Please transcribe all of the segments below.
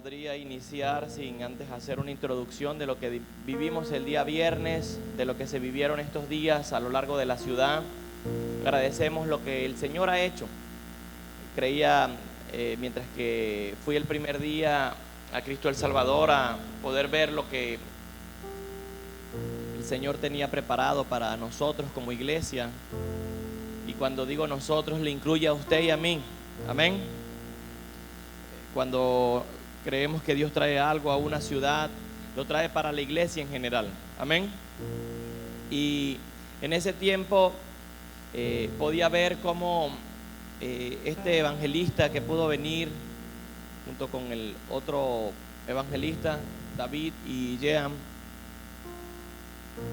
podría iniciar sin antes hacer una introducción de lo que vivimos el día viernes, de lo que se vivieron estos días a lo largo de la ciudad. Agradecemos lo que el Señor ha hecho. Creía, mientras que fui el primer día a Cristo el Salvador, a poder ver lo que el Señor tenía preparado para nosotros como iglesia. Y cuando digo nosotros, le incluye a usted y a mí. Amén. Cuando creemos que Dios trae algo a una ciudad, lo trae para la iglesia en general. Amén. Y en ese tiempo podía ver cómo este evangelista que pudo venir junto con el otro evangelista, David y Jean,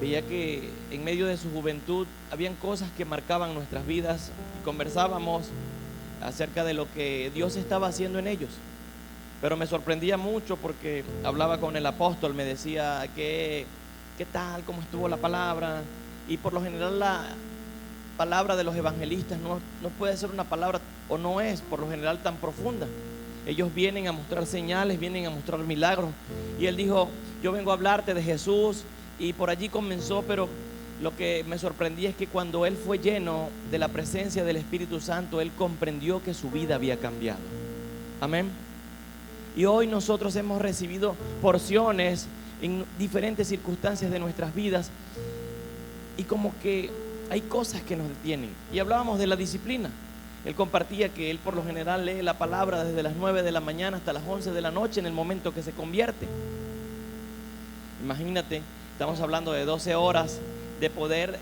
veía que en medio de su juventud habían cosas que marcaban nuestras vidas y conversábamos acerca de lo que Dios estaba haciendo en ellos. Pero me sorprendía mucho porque hablaba con el apóstol, me decía ¿qué tal? ¿Cómo estuvo la palabra? Y por lo general la palabra de los evangelistas no puede ser una palabra, o no es por lo general tan profunda. Ellos vienen a mostrar señales, vienen a mostrar milagros. Y él dijo, yo vengo a hablarte de Jesús. Y por allí comenzó, pero lo que me sorprendía es que cuando él fue lleno de la presencia del Espíritu Santo, él comprendió que su vida había cambiado. Amén. Y hoy nosotros hemos recibido porciones en diferentes circunstancias de nuestras vidas, y como que hay cosas que nos detienen. Y hablábamos de la disciplina. Él compartía que él por lo general lee la palabra desde las 9 de la mañana hasta las 11 de la noche en el momento que se convierte. Imagínate, estamos hablando de 12 horas de poder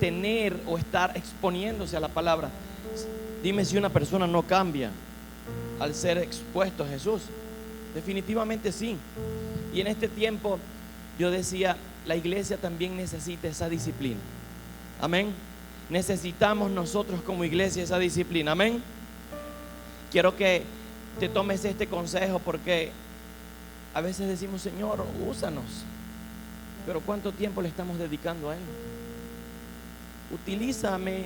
tener o estar exponiéndose a la palabra. Dime si una persona no cambia al ser expuesto a Jesús. Definitivamente sí. Y en este tiempo yo decía, la iglesia también necesita esa disciplina. Amén. Necesitamos nosotros como iglesia esa disciplina. Amén. Quiero que te tomes este consejo, porque a veces decimos, Señor, úsanos, pero ¿cuánto tiempo le estamos dedicando a Él? Utilízame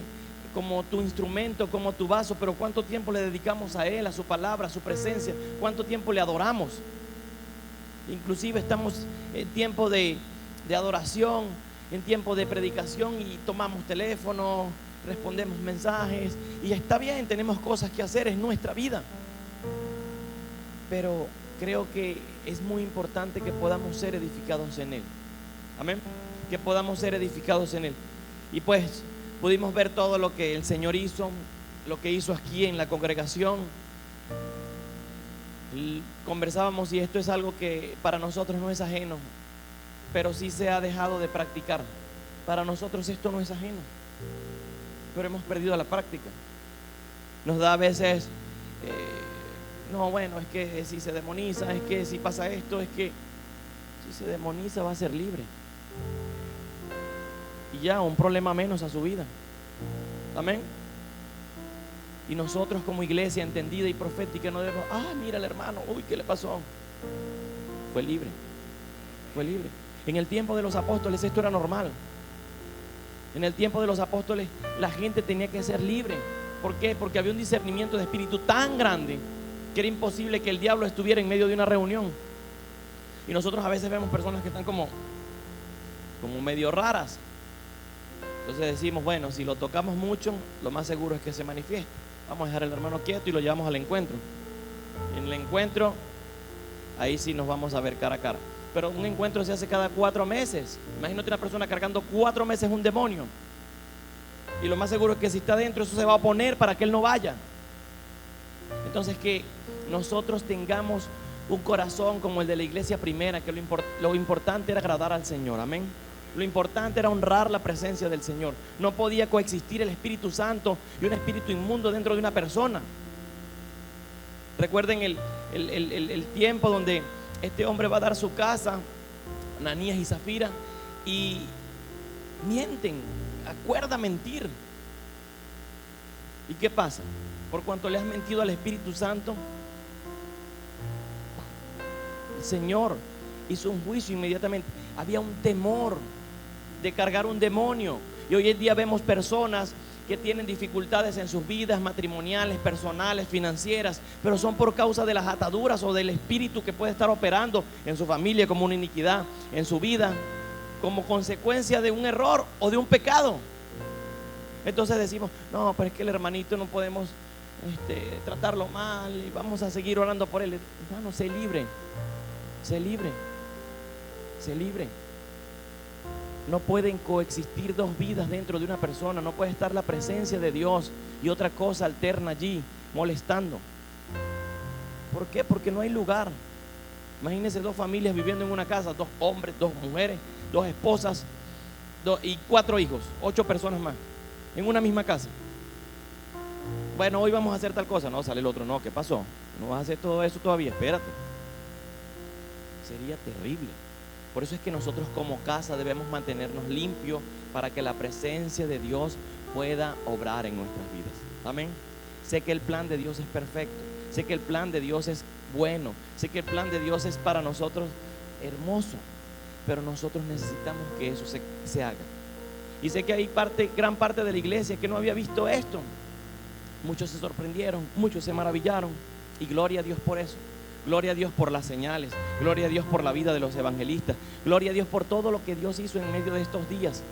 como tu instrumento, como tu vaso, pero ¿cuánto tiempo le dedicamos a Él, a su palabra, a su presencia? ¿Cuánto tiempo le adoramos? Inclusive estamos en tiempo de adoración, en tiempo de predicación, y tomamos teléfono, respondemos mensajes, y está bien, tenemos cosas que hacer, es nuestra vida. Pero creo que es muy importante que podamos ser edificados en Él. Amén. Que podamos ser edificados en Él. Y pues pudimos ver todo lo que el Señor hizo, lo que hizo aquí en la congregación. Conversábamos, y esto es algo que para nosotros no es ajeno, pero sí se ha dejado de practicar. Para nosotros esto no es ajeno, pero hemos perdido la práctica. Nos da a veces no, bueno, es que si se demoniza, es que si pasa esto, es que si se demoniza va a ser libre. Y ya, un problema menos a su vida. Amén. Y nosotros como iglesia entendida y profética no debemos, mira el hermano, uy, ¿qué le pasó? Fue libre. Fue libre. En el tiempo de los apóstoles esto era normal. En el tiempo de los apóstoles la gente tenía que ser libre. ¿Por qué? Porque había un discernimiento de espíritu tan grande que era imposible que el diablo estuviera en medio de una reunión. Y nosotros a veces vemos personas que están como medio raras. Entonces decimos, bueno, si lo tocamos mucho, lo más seguro es que se manifieste. Vamos a dejar al hermano quieto y lo llevamos al encuentro. En el encuentro, ahí sí nos vamos a ver cara a cara. Pero un encuentro se hace cada 4 meses. Imagínate una persona cargando 4 meses un demonio. Y lo más seguro es que si está dentro, eso se va a oponer para que él no vaya. Entonces, que nosotros tengamos un corazón como el de la iglesia primera, que lo importante era agradar al Señor. Amén. Lo importante era honrar la presencia del Señor. No podía coexistir el Espíritu Santo y un espíritu inmundo dentro de una persona. Recuerden el tiempo donde este hombre va a dar su casa, Ananías y Zafira, y mienten, acuerda mentir. ¿Y qué pasa? Por cuanto le has mentido al Espíritu Santo, el Señor hizo un juicio inmediatamente. Había un temor de cargar un demonio. Y hoy en día vemos personas que tienen dificultades en sus vidas matrimoniales, personales, financieras, pero son por causa de las ataduras o del espíritu que puede estar operando en su familia como una iniquidad, en su vida, como consecuencia de un error o de un pecado. Entonces decimos, no, pero es que el hermanito no podemos tratarlo mal y vamos a seguir orando por él. Hermano, sé libre, sé libre, sé libre. No pueden coexistir dos vidas dentro de una persona. No puede estar la presencia de Dios y otra cosa alterna allí molestando. ¿Por qué? Porque no hay lugar. Imagínense dos familias viviendo en una casa, dos hombres, dos mujeres, dos esposas y 4 hijos, 8 personas más en una misma casa. Bueno, hoy vamos a hacer tal cosa. No, sale el otro. No, ¿qué pasó? No vas a hacer todo eso todavía, espérate. Sería terrible. Por eso es que nosotros como casa debemos mantenernos limpios para que la presencia de Dios pueda obrar en nuestras vidas. Amén. Sé que el plan de Dios es perfecto. Sé que el plan de Dios es bueno. Sé que el plan de Dios es para nosotros hermoso. Pero nosotros necesitamos que eso se haga. Y sé que hay gran parte de la iglesia que no había visto esto. Muchos se sorprendieron, muchos se maravillaron. Y gloria a Dios por eso. Gloria a Dios por las señales. Gloria a Dios por la vida de los evangelistas. Gloria a Dios por todo lo que Dios hizo en medio de estos días.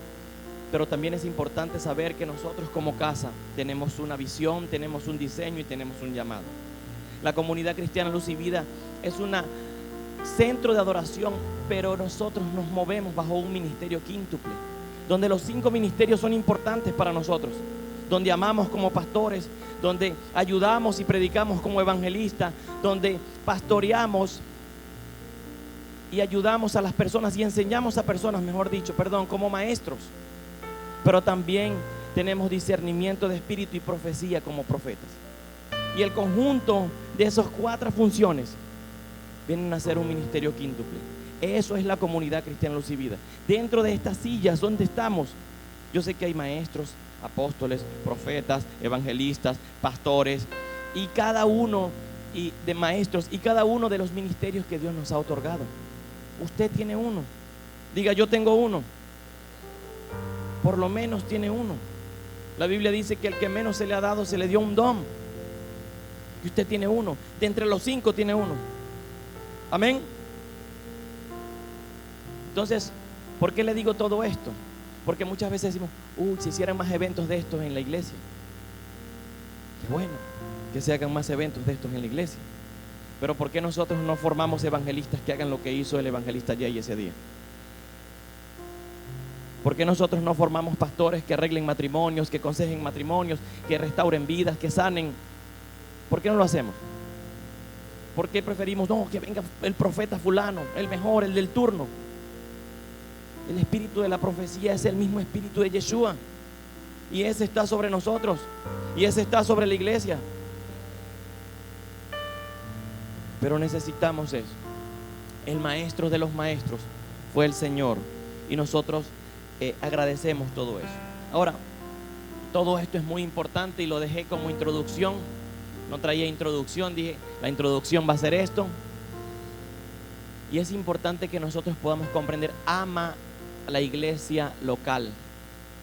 Pero también es importante saber que nosotros como casa tenemos una visión, tenemos un diseño y tenemos un llamado. La comunidad cristiana Luz y Vida es un centro de adoración, pero nosotros nos movemos bajo un ministerio quíntuple, donde los 5 ministerios son importantes para nosotros, donde amamos como pastores, donde ayudamos y predicamos como evangelistas, donde pastoreamos y ayudamos a las personas y enseñamos a personas, como maestros. Pero también tenemos discernimiento de espíritu y profecía como profetas. Y el conjunto de esas 4 funciones vienen a ser un ministerio quíntuple. Eso es la comunidad cristiana Luz y Vida. Dentro de estas sillas donde estamos, yo sé que hay maestros, apóstoles, profetas, evangelistas, pastores, y cada uno de maestros y cada uno de los ministerios que Dios nos ha otorgado. Usted tiene uno. Diga, yo tengo uno. Por lo menos tiene uno. La Biblia dice que el que menos se le ha dado, se le dio un don. Y usted tiene uno. De entre los 5 tiene uno. Amén. Entonces, ¿por qué le digo todo esto? Porque muchas veces decimos, si hicieran más eventos de estos en la iglesia. Qué bueno que se hagan más eventos de estos en la iglesia. Pero ¿por qué nosotros no formamos evangelistas que hagan lo que hizo el evangelista Jay ese día? ¿Por qué nosotros no formamos pastores que arreglen matrimonios, que aconsejen matrimonios, que restauren vidas, que sanen? ¿Por qué no lo hacemos? ¿Por qué preferimos, que venga el profeta fulano, el mejor, el del turno? El espíritu de la profecía es el mismo espíritu de Yeshua. Y ese está sobre nosotros. Y ese está sobre la iglesia. Pero necesitamos eso. El maestro de los maestros fue el Señor. Y nosotros agradecemos todo eso. Ahora, todo esto es muy importante y lo dejé como introducción. No traía introducción, dije, la introducción va a ser esto. Y es importante que nosotros podamos comprender, ama a la iglesia local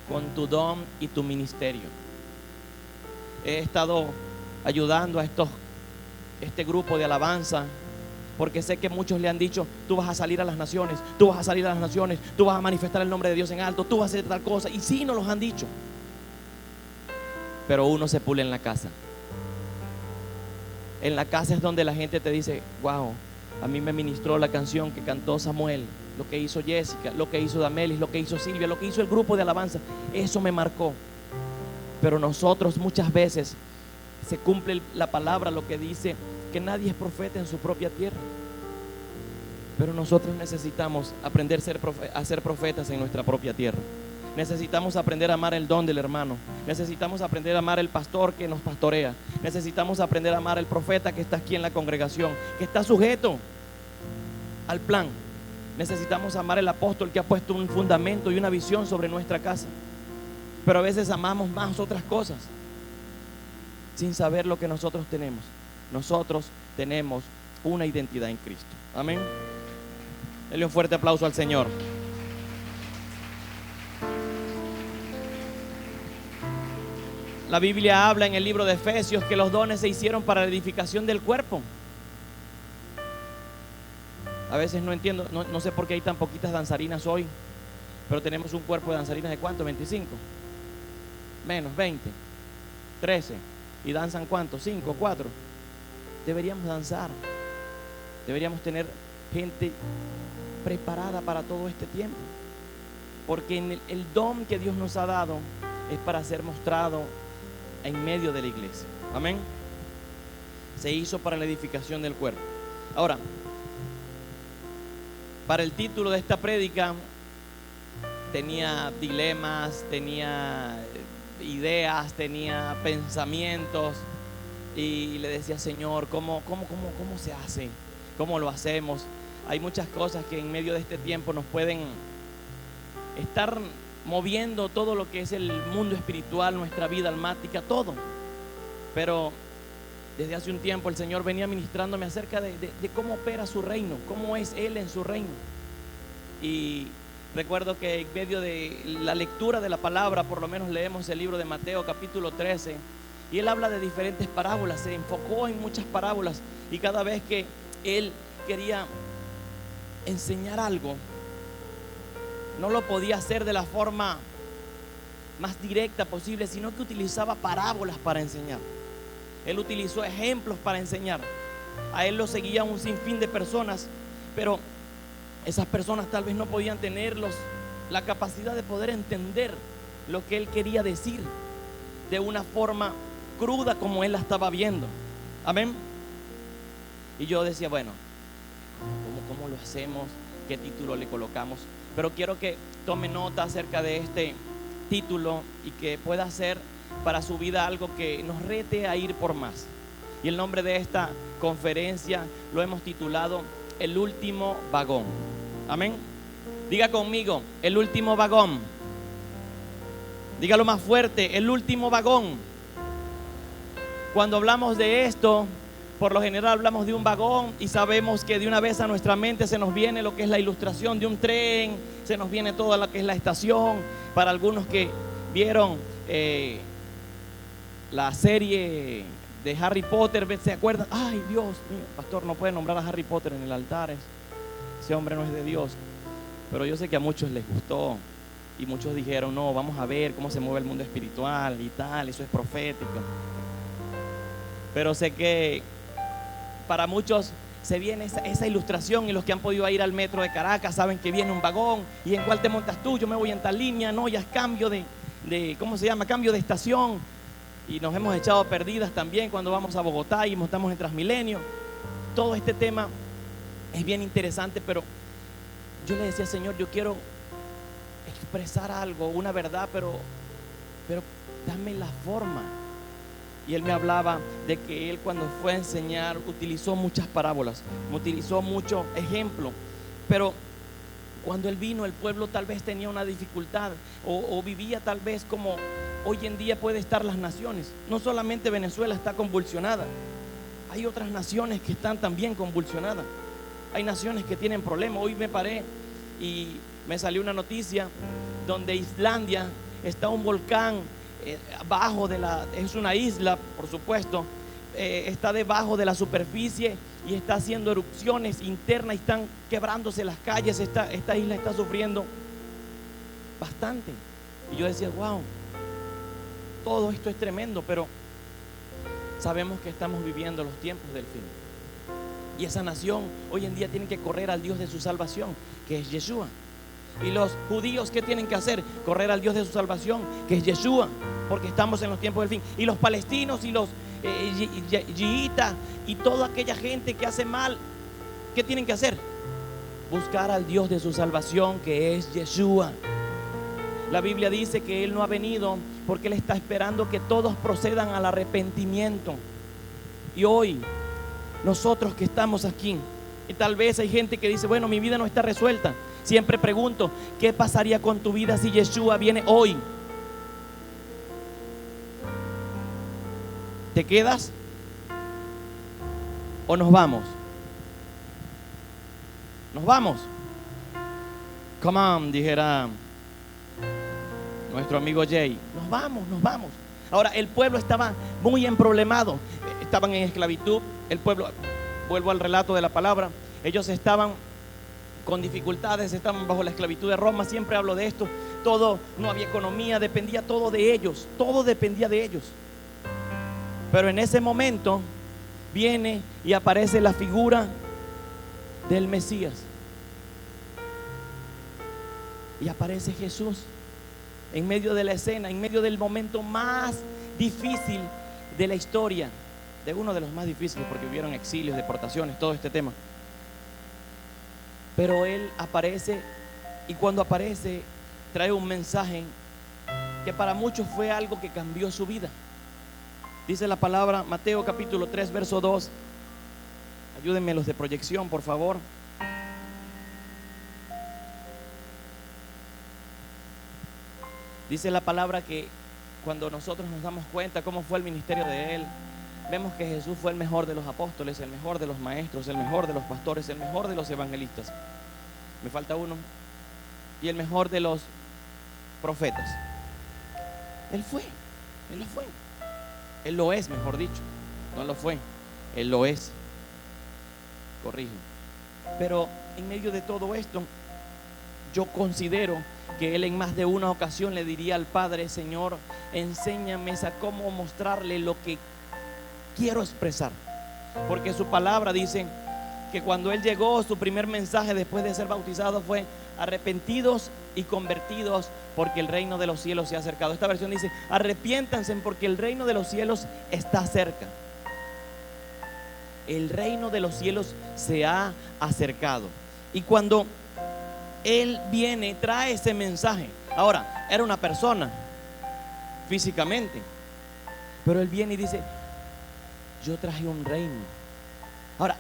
con tu don y tu ministerio. He estado ayudando a este grupo de alabanza, porque sé que muchos le han dicho, tú vas a salir a las naciones, tú vas a salir a las naciones, tú vas a manifestar el nombre de Dios en alto, tú vas a hacer tal cosa. Y sí, nos los han dicho, pero uno se pule en la casa. En la casa es donde la gente te dice, wow, a mí me ministró la canción que cantó Samuel, lo que hizo Jessica, lo que hizo Damelis, lo que hizo Silvia, lo que hizo el grupo de alabanza. Eso me marcó. Pero nosotros muchas veces se cumple la palabra, lo que dice que nadie es profeta en su propia tierra. Pero nosotros necesitamos aprender a ser profetas en nuestra propia tierra. Necesitamos aprender a amar el don del hermano. Necesitamos aprender a amar el pastor que nos pastorea. Necesitamos aprender a amar el profeta que está aquí en la congregación, que está sujeto al plan. Necesitamos amar el apóstol que ha puesto un fundamento y una visión sobre nuestra casa. Pero a veces amamos más otras cosas sin saber lo que nosotros tenemos. Nosotros tenemos una identidad en Cristo. Amén. Denle un fuerte aplauso al Señor. La Biblia habla en el libro de Efesios que los dones se hicieron para la edificación del cuerpo. A veces no entiendo, no sé por qué hay tan poquitas danzarinas hoy, pero tenemos un cuerpo de danzarinas de ¿cuánto? 25, menos 20, 13, y danzan ¿cuánto? 5, 4. Deberíamos danzar, deberíamos tener gente preparada para todo este tiempo, porque el don que Dios nos ha dado es para ser mostrado en medio de la iglesia. Amén. Se hizo para la edificación del cuerpo. Ahora, para el título de esta prédica tenía dilemas, tenía ideas, tenía pensamientos, y le decía: Señor, ¿cómo se hace? ¿Cómo lo hacemos? Hay muchas cosas que en medio de este tiempo nos pueden estar moviendo todo lo que es el mundo espiritual, nuestra vida almática, todo. Pero desde hace un tiempo el Señor venía ministrándome acerca de cómo opera su reino, cómo es Él en su reino. Y recuerdo que en medio de la lectura de la palabra, por lo menos leemos el libro de Mateo capítulo 13, y Él habla de diferentes parábolas, se enfocó en muchas parábolas, y cada vez que Él quería enseñar algo, no lo podía hacer de la forma más directa posible, sino que utilizaba parábolas para enseñar. Él utilizó ejemplos para enseñar. A Él lo seguía un sinfín de personas, pero esas personas tal vez no podían tener la capacidad de poder entender lo que Él quería decir de una forma cruda como Él la estaba viendo. Amén. Y yo decía, bueno, ¿cómo lo hacemos? ¿Qué título le colocamos? Pero quiero que tome nota acerca de este título y que pueda ser para su vida algo que nos rete a ir por más. Y el nombre de esta conferencia lo hemos titulado El último vagón. Amén. Diga conmigo: el último vagón. Dígalo más fuerte: el último vagón. Cuando hablamos de esto, por lo general hablamos de un vagón y sabemos que de una vez a nuestra mente se nos viene lo que es la ilustración de un tren, se nos viene toda lo que es la estación. Para algunos que vieron la serie de Harry Potter, ¿se acuerdan? Ay, Dios mío, pastor, no puede nombrar a Harry Potter en el altar, ese hombre no es de Dios. Pero yo sé que a muchos les gustó y muchos dijeron: no, vamos a ver cómo se mueve el mundo espiritual y tal, eso es profético. Pero sé que para muchos se viene esa ilustración, y los que han podido ir al metro de Caracas saben que viene un vagón. ¿Y en cuál te montas tú? Yo me voy en tal línea. No, ya es cambio de ¿cómo se llama? Cambio de estación. Y nos hemos echado perdidas también cuando vamos a Bogotá y montamos en Transmilenio. Todo este tema es bien interesante, pero yo le decía: Señor, yo quiero expresar algo, una verdad, pero dame la forma. Y Él me hablaba de que Él, cuando fue a enseñar, utilizó muchas parábolas, utilizó mucho ejemplo. Pero cuando Él vino, el pueblo tal vez tenía una dificultad o vivía tal vez como hoy en día puede estar las naciones. No solamente Venezuela está convulsionada, hay otras naciones que están también convulsionadas. Hay naciones que tienen problemas. Hoy me paré y me salió una noticia donde Islandia está un volcán abajo es una isla, por supuesto, está debajo de la superficie y está haciendo erupciones internas y están quebrándose las calles. Esta isla está sufriendo bastante. Y yo decía: wow, todo esto es tremendo, pero sabemos que estamos viviendo los tiempos del fin. Y esa nación hoy en día tiene que correr al Dios de su salvación, que es Yeshua. Y los judíos, ¿qué tienen que hacer? Correr al Dios de su salvación, que es Yeshua, porque estamos en los tiempos del fin. Y los palestinos y los yiitas y toda aquella gente que hace mal, ¿qué tienen que hacer? Buscar al Dios de su salvación, que es Yeshua. La Biblia dice que Él no ha venido porque Él está esperando que todos procedan al arrepentimiento. Y hoy, nosotros que estamos aquí, y tal vez hay gente que dice: bueno, mi vida no está resuelta. Siempre pregunto: ¿qué pasaría con tu vida si Yeshua viene hoy? ¿Te quedas o nos vamos? Nos vamos. Come on, dijera nuestro amigo Jay. Nos vamos. Ahora, el pueblo estaba muy emproblemado. Estaban en esclavitud. El pueblo, vuelvo al relato de la palabra, ellos estaban con dificultades, estaban bajo la esclavitud de Roma. Siempre hablo de esto. Todo, no había economía, dependía todo de ellos. Todo dependía de ellos. Pero en ese momento viene y aparece la figura del Mesías. Y aparece Jesús en medio de la escena, en medio del momento más difícil de la historia, de uno de los más difíciles, porque hubieron exilios, deportaciones, todo este tema. Pero Él aparece, y cuando aparece trae un mensaje que para muchos fue algo que cambió su vida. Dice la palabra, Mateo capítulo 3 verso 2. Ayúdenme los de proyección, por favor. Dice la palabra que cuando nosotros nos damos cuenta cómo fue el ministerio de Él, vemos que Jesús fue el mejor de los apóstoles, el mejor de los maestros, el mejor de los pastores, el mejor de los evangelistas. Me falta uno. Y el mejor de los profetas. Él fue, Él lo fue. Él lo es, mejor dicho. No lo fue, Él lo es. Corrijo. Pero en medio de todo esto, yo considero que Él en más de una ocasión le diría al Padre: Señor, enséñame a cómo mostrarle lo que quiero expresar. Porque su palabra dice que cuando Él llegó, su primer mensaje después de ser bautizado fue: arrepentidos y convertidos, porque el reino de los cielos se ha acercado. Esta versión dice: arrepiéntanse porque el reino de los cielos está cerca. El reino de los cielos se ha acercado. Y cuando Él viene, trae ese mensaje. Ahora, era una persona físicamente, pero Él viene y dice: yo traje un reino. Ahora,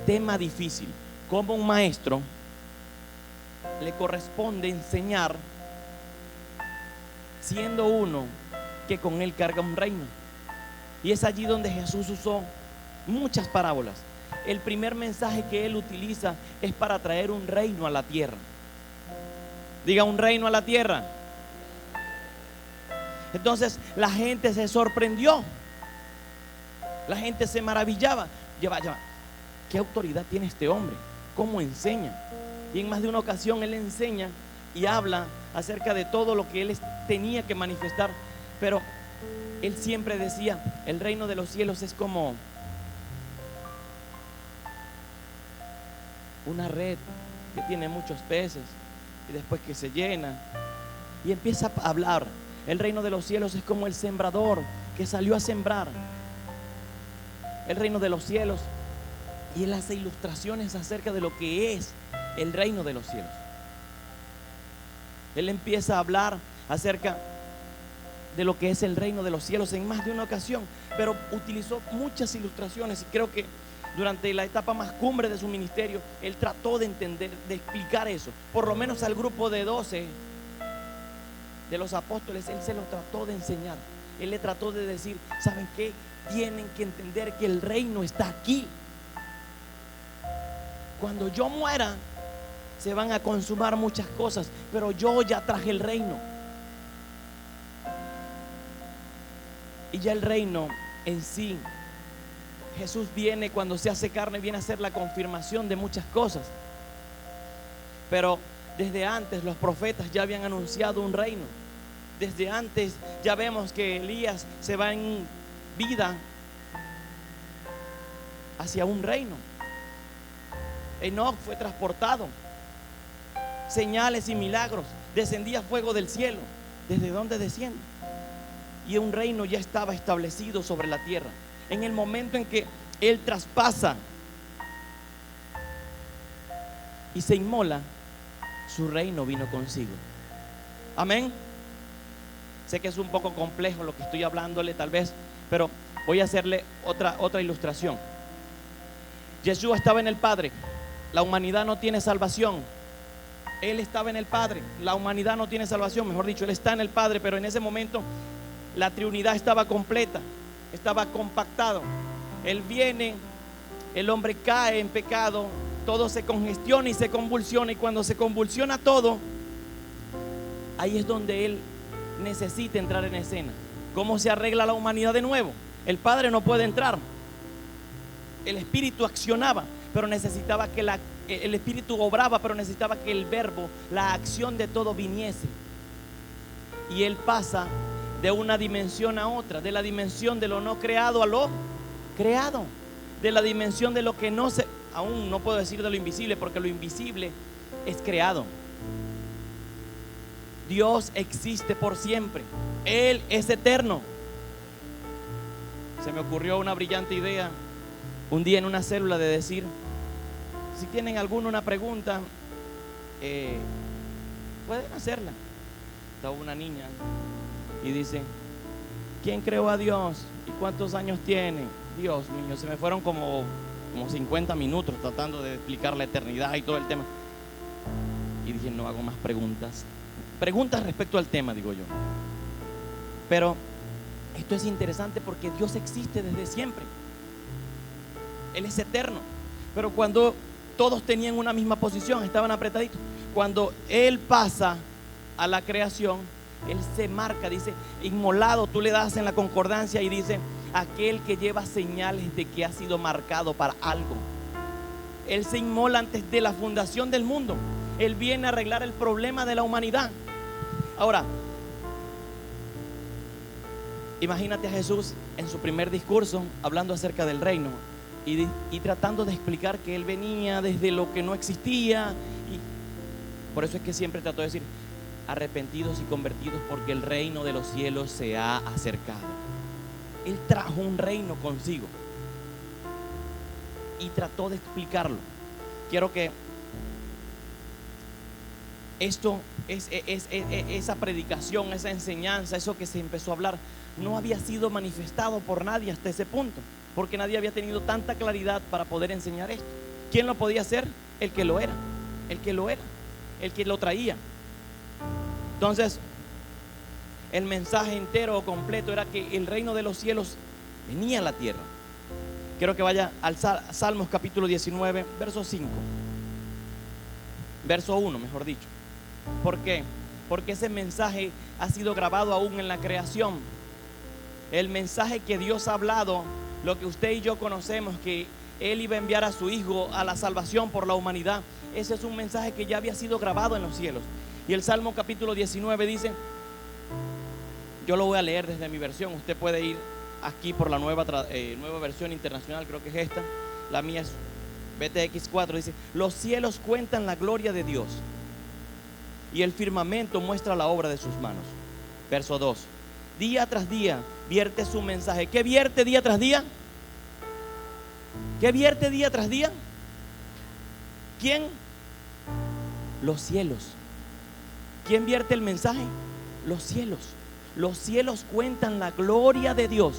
tema difícil. Como un maestro le corresponde enseñar, siendo uno que con Él carga un reino. Y es allí donde Jesús usó muchas parábolas. El primer mensaje que Él utiliza es para traer un reino a la tierra. Diga: un reino a la tierra. Entonces la gente se sorprendió. La gente se maravillaba. Lleva. ¿Qué autoridad tiene este hombre? ¿Cómo enseña? Y en más de una ocasión Él enseña y habla acerca de todo lo que Él tenía que manifestar. Pero Él siempre decía: el reino de los cielos es como una red que tiene muchos peces y después que se llena. Y empieza a hablar. El reino de los cielos es como el sembrador que salió a sembrar. El reino de los cielos. Y Él hace ilustraciones acerca de lo que es el reino de los cielos. Él empieza a hablar acerca de lo que es el reino de los cielos en más de una ocasión, pero utilizó muchas ilustraciones. Y creo que durante la etapa más cumbre de su ministerio, Él trató de entender, de explicar eso. Por lo menos al grupo de 12 de los apóstoles, Él se lo trató de enseñar. Él le trató de decir: ¿saben qué? Tienen que entender que el reino está aquí. Cuando yo muera, se van a consumar muchas cosas, pero yo ya traje el reino. Y ya el reino en sí, Jesús viene, cuando se hace carne, viene a ser la confirmación de muchas cosas. Pero desde antes los profetas ya habían anunciado un reino. Desde antes ya vemos que Elías se va en vida hacia un reino. Enoc fue transportado. Señales y milagros. Descendía fuego del cielo. ¿Desde dónde desciende? Y un reino ya estaba establecido sobre la tierra. En el momento en que Él traspasa y se inmola, su reino vino consigo. Amén. Sé que es un poco complejo lo que estoy hablándole tal vez, pero voy a hacerle otra ilustración. Yeshua estaba en el Padre. La humanidad no tiene salvación. Él estaba en el Padre. La humanidad no tiene salvación. Mejor dicho, Él está en el Padre, pero en ese momento la Trinidad estaba completa, estaba compactado. Él viene, el hombre cae en pecado, todo se congestiona y se convulsiona. Y cuando se convulsiona todo, ahí es donde Él necesita entrar en escena. ¿Cómo se arregla la humanidad de nuevo? El Padre no puede entrar. El Espíritu accionaba, pero necesitaba que el Espíritu obraba, pero necesitaba que el verbo, la acción de todo viniese. Y Él pasa de una dimensión a otra, de la dimensión de lo no creado a lo creado, de la dimensión de lo que no se, aún no puedo decir de lo invisible, porque lo invisible es creado. Dios existe por siempre. Él es eterno. Se me ocurrió una brillante idea un día en una célula de decir: si tienen alguna pregunta, pueden hacerla. Estaba una niña y dice: ¿quién creó a Dios? ¿Y cuántos años tiene? Dios mío, se me fueron como 50 minutos tratando de explicar la eternidad y todo el tema. Y dije: no hago más preguntas. Preguntas respecto al tema, digo yo. Pero esto es interesante porque Dios existe desde siempre. Él es eterno. Pero cuando todos tenían una misma posición, estaban apretaditos, cuando Él pasa a la creación, Él se marca, dice: inmolado, tú le das en la concordancia y dice: aquel que lleva señales de que ha sido marcado para algo. Él se inmola antes de la fundación del mundo. Él viene a arreglar el problema de la humanidad. Ahora, imagínate a Jesús en su primer discurso hablando acerca del reino y tratando de explicar que Él venía desde lo que no existía. Y por eso es que siempre trató de decir: arrepentidos y convertidos, porque el reino de los cielos se ha acercado. Él trajo un reino consigo y trató de explicarlo. Quiero que esto esa predicación, esa enseñanza, eso que se empezó a hablar, no había sido manifestado por nadie hasta ese punto, porque nadie había tenido tanta claridad para poder enseñar esto. ¿Quién lo podía hacer? El que lo era, el que lo traía. Entonces, el mensaje entero o completo era que el reino de los cielos venía a la tierra. Quiero que vaya al Salmos capítulo 19, verso 5. Verso 1, mejor dicho. ¿Por qué? Porque ese mensaje ha sido grabado aún en la creación. El mensaje que Dios ha hablado, lo que usted y yo conocemos, que Él iba a enviar a su Hijo a la salvación por la humanidad, ese es un mensaje que ya había sido grabado en los cielos. Y el Salmo capítulo 19 dice, yo lo voy a leer desde mi versión, usted puede ir aquí por la nueva versión internacional, creo que es esta, la mía es BTX 4, dice: los cielos cuentan la gloria de Dios y el firmamento muestra la obra de sus manos. Verso 2, día tras día vierte su mensaje. ¿Qué vierte día tras día? ¿Qué vierte día tras día? ¿Quién? Los cielos. ¿Quién vierte el mensaje? Los cielos. Los cielos cuentan la gloria de Dios.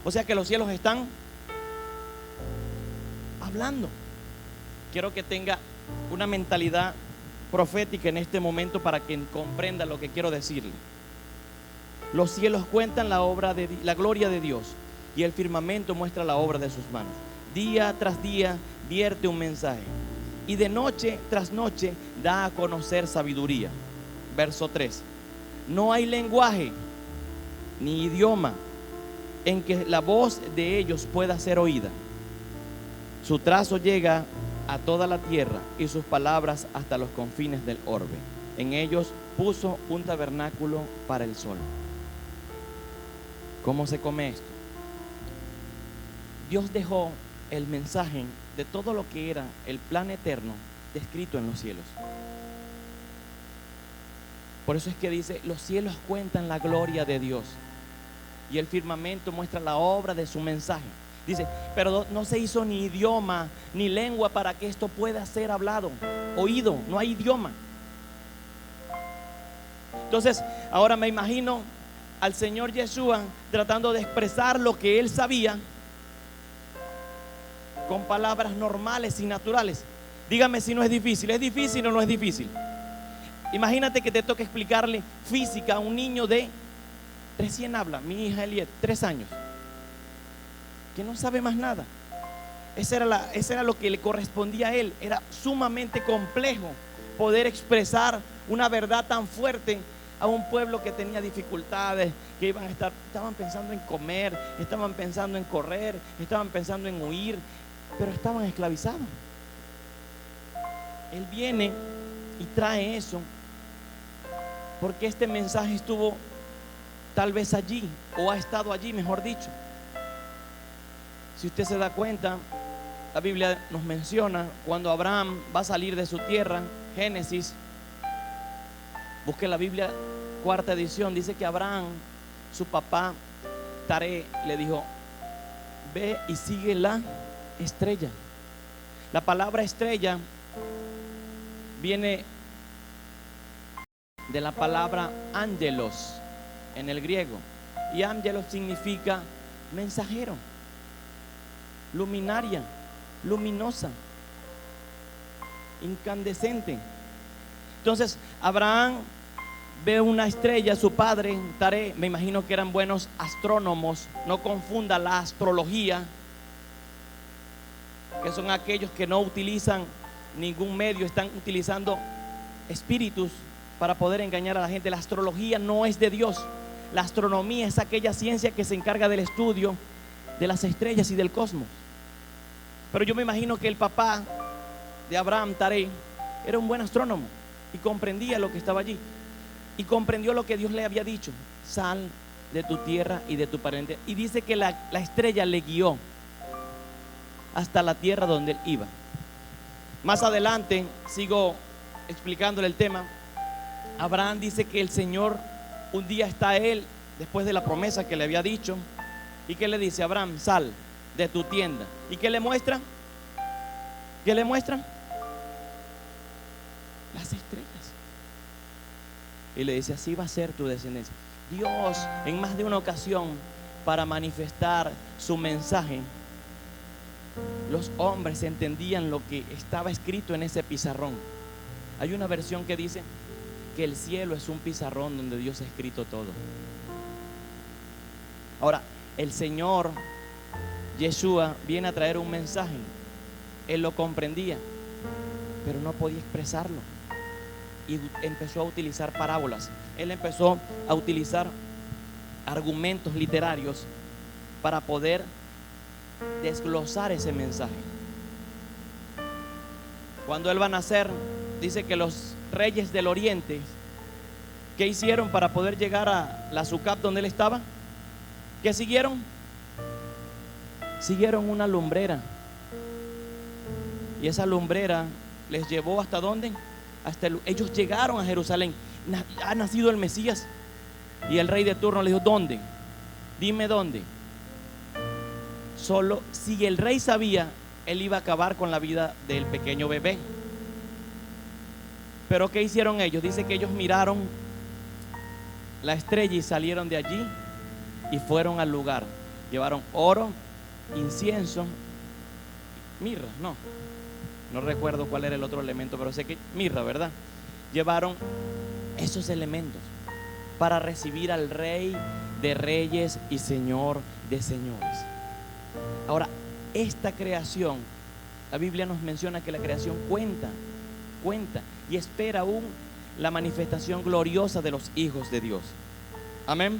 O sea que los cielos están hablando. Quiero que tenga una mentalidad profética en este momento para que comprenda lo que quiero decirle. Los cielos cuentan la gloria de Dios y el firmamento muestra la obra de sus manos. Día tras día vierte un mensaje y de noche tras noche da a conocer sabiduría. Verso 3, no hay lenguaje ni idioma en que la voz de ellos pueda ser oída. Su trazo llega a toda la tierra y sus palabras hasta los confines del orbe. En ellos puso un tabernáculo para el sol. ¿Cómo se come esto? Dios dejó el mensaje de todo lo que era el plan eterno descrito en los cielos. Por eso es que dice: los cielos cuentan la gloria de Dios y el firmamento muestra la obra de su mensaje. Dice, pero no se hizo ni idioma ni lengua para que esto pueda ser hablado, oído. No hay idioma. Entonces, ahora me imagino al Señor Yeshua tratando de expresar lo que Él sabía con palabras normales y naturales. Dígame si no es difícil. ¿Es difícil o no es difícil? Imagínate que te toca explicarle física a un niño de recién habla, mi hija Eliet, 3 años, que no sabe más nada. Ese era lo que le correspondía a él. Era sumamente complejo poder expresar una verdad tan fuerte a un pueblo que tenía dificultades, que estaban pensando en comer, estaban pensando en correr, estaban pensando en huir, pero estaban esclavizados. Él viene y trae eso porque este mensaje estuvo tal vez allí, o ha estado allí, mejor dicho. Si usted se da cuenta, la Biblia nos menciona cuando Abraham va a salir de su tierra. Génesis, busque la Biblia, 4ª edición, dice que Abraham, su papá Taré, le dijo: ve y sigue la estrella. La palabra estrella viene de la palabra ángelos en el griego, y ángelos significa mensajero, luminaria, luminosa, incandescente. Entonces Abraham ve una estrella. Su padre Taré, me imagino que eran buenos astrónomos. No confunda la astrología, que son aquellos que no utilizan ningún medio, están utilizando espíritus para poder engañar a la gente. La astrología no es de Dios. La astronomía es aquella ciencia que se encarga del estudio de las estrellas y del cosmos. Pero yo me imagino que el papá de Abraham, Taré, era un buen astrónomo y comprendía lo que estaba allí, y comprendió lo que Dios le había dicho: sal de tu tierra y de tu pariente. Y dice que la estrella le guió hasta la tierra donde él iba. Más adelante sigo explicándole el tema. Abraham dice que el Señor, un día está él, después de la promesa que le había dicho, y que le dice: Abraham, sal de tu tienda. ¿Y qué le muestra? ¿Qué le muestra? Las estrellas. Y le dice: así va a ser tu descendencia. Dios, en más de una ocasión, para manifestar su mensaje, los hombres entendían lo que estaba escrito en ese pizarrón. Hay una versión que dice que el cielo es un pizarrón donde Dios ha escrito todo. Ahora, el Señor Yeshua viene a traer un mensaje. Él lo comprendía, pero no podía expresarlo, y empezó a utilizar parábolas. Él empezó a utilizar argumentos literarios para poder desglosar ese mensaje. Cuando él va a nacer, dice que los reyes del oriente, ¿qué hicieron para poder llegar a la Sucap donde él estaba? ¿Qué siguieron? Siguieron una lumbrera, y esa lumbrera les llevó ¿hasta dónde? Ellos llegaron a Jerusalén. Ha nacido el Mesías, y el rey de turno le dijo: ¿dónde? Dime dónde. Solo si el rey sabía, él iba a acabar con la vida del pequeño bebé. Pero ¿qué hicieron ellos? Dice que ellos miraron la estrella y salieron de allí y fueron al lugar. Llevaron oro, incienso, mirra, no recuerdo cuál era el otro elemento, pero sé que mirra, ¿verdad? Llevaron esos elementos para recibir al Rey de reyes y Señor de señores. Ahora, esta creación, la Biblia nos menciona que la creación cuenta y espera aún la manifestación gloriosa de los hijos de Dios. Amén.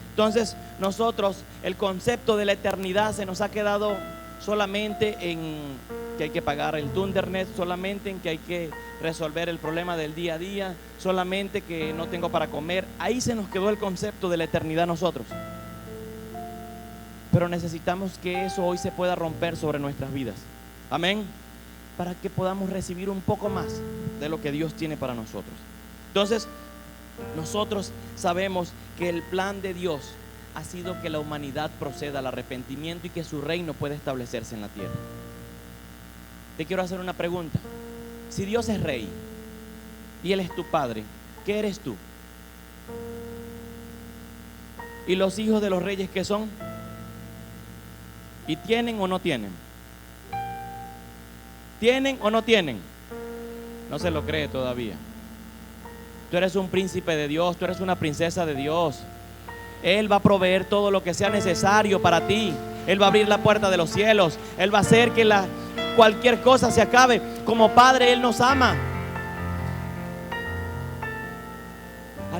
Entonces nosotros, el concepto de la eternidad se nos ha quedado solamente en que hay que pagar el Dundernet, solamente en que hay que resolver el problema del día a día, solamente que no tengo para comer. Ahí se nos quedó el concepto de la eternidad nosotros. Pero necesitamos que eso hoy se pueda romper sobre nuestras vidas. Amén. Para que podamos recibir un poco más de lo que Dios tiene para nosotros. Entonces, nosotros sabemos que el plan de Dios ha sido que la humanidad proceda al arrepentimiento y que su reino pueda establecerse en la tierra. Te quiero hacer una pregunta. Si Dios es rey y Él es tu padre, ¿qué eres tú? ¿Y los hijos de los reyes qué son? ¿Y tienen o no tienen? ¿Tienen o no tienen? No se lo cree todavía. Tú eres un príncipe de Dios, tú eres una princesa de Dios. Él va a proveer todo lo que sea necesario para ti. Él va a abrir la puerta de los cielos. Él va a hacer que cualquier cosa se acabe. Como Padre, Él nos ama.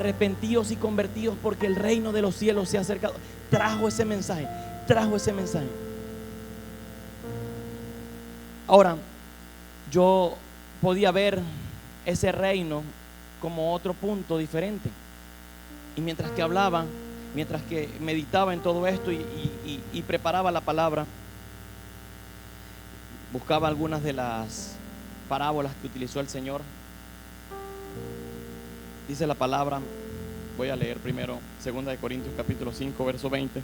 arrepentíos y convertíos porque el reino de los cielos se ha acercado. Trajo ese mensaje, trajo ese mensaje. Ahora, yo podía ver ese reino como otro punto diferente. Y mientras que hablaba, mientras que meditaba en todo esto y preparaba la palabra, buscaba algunas de las parábolas que utilizó el Señor. Dice la palabra, voy a leer primero 2 Corintios capítulo 5, verso 20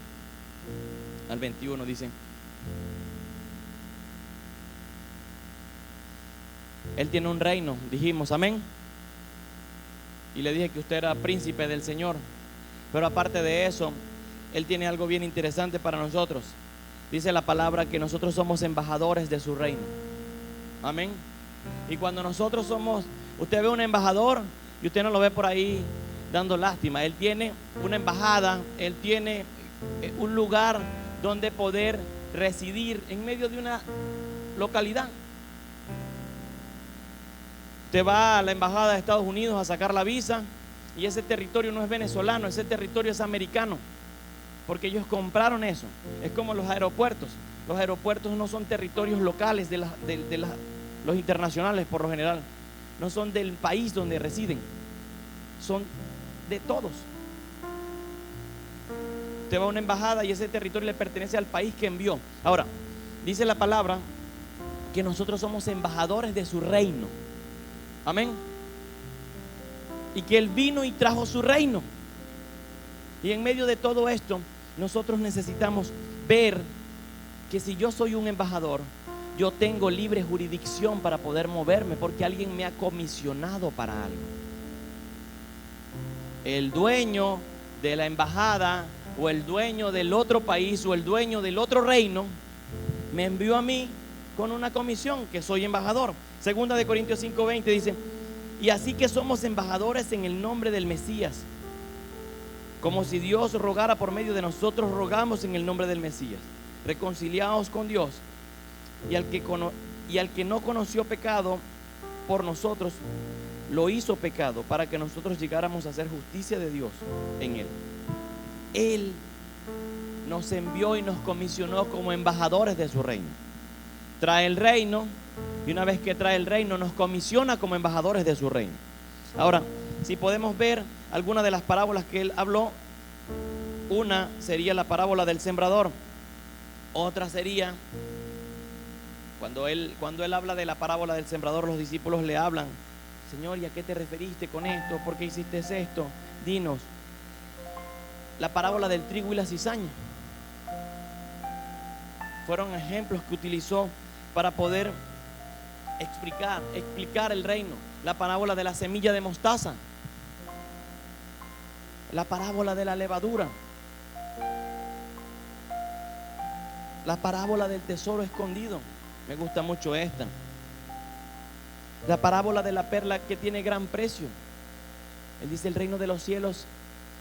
al 21, dice: Él tiene un reino, dijimos, amén. Y le dije que usted era príncipe del Señor. Pero aparte de eso, Él tiene algo bien interesante para nosotros. Dice la palabra que nosotros somos embajadores de su reino. Amén. Y cuando nosotros somos, usted ve un embajador y usted no lo ve por ahí dando lástima. Él tiene una embajada, él tiene un lugar donde poder residir en medio de una localidad. Usted va a la embajada de Estados Unidos a sacar la visa y ese territorio no es venezolano, ese territorio es americano, porque ellos compraron eso. Es como los aeropuertos. Los aeropuertos no son territorios locales de los internacionales por lo general. No son del país donde residen, son de todos. Usted va a una embajada y ese territorio le pertenece al país que envió. Ahora, dice la palabra que nosotros somos embajadores de su reino. Amén. Y que Él vino y trajo su reino. Y en medio de todo esto, nosotros necesitamos ver que si yo soy un embajador, yo tengo libre jurisdicción para poder moverme, porque alguien me ha comisionado para algo. El dueño de la embajada o el dueño del otro país o el dueño del otro reino me envió a mí con una comisión, que soy embajador. 2 Corintios 5:20 dice: y así que somos embajadores en el nombre del Mesías, como si Dios rogara por medio de nosotros, rogamos en el nombre del Mesías. Reconciliaos con Dios. Y al que no conoció pecado por nosotros, lo hizo pecado para que nosotros llegáramos a hacer justicia de Dios en Él. Él nos envió y nos comisionó como embajadores de su reino. Trae el reino, y una vez que trae el reino, nos comisiona como embajadores de su reino. Ahora, si podemos ver algunas de las parábolas que Él habló, una sería la parábola del sembrador. Otra sería cuando él habla de la parábola del sembrador, los discípulos le hablan: Señor, ¿y a qué te referiste con esto? ¿Por qué hiciste esto? Dinos. La parábola del trigo y la cizaña fueron ejemplos que utilizó para poder explicar el reino. La parábola de la semilla de mostaza, la parábola de la levadura, la parábola del tesoro escondido. Me gusta mucho esta. La parábola de la perla que tiene gran precio. Él dice: el reino de los cielos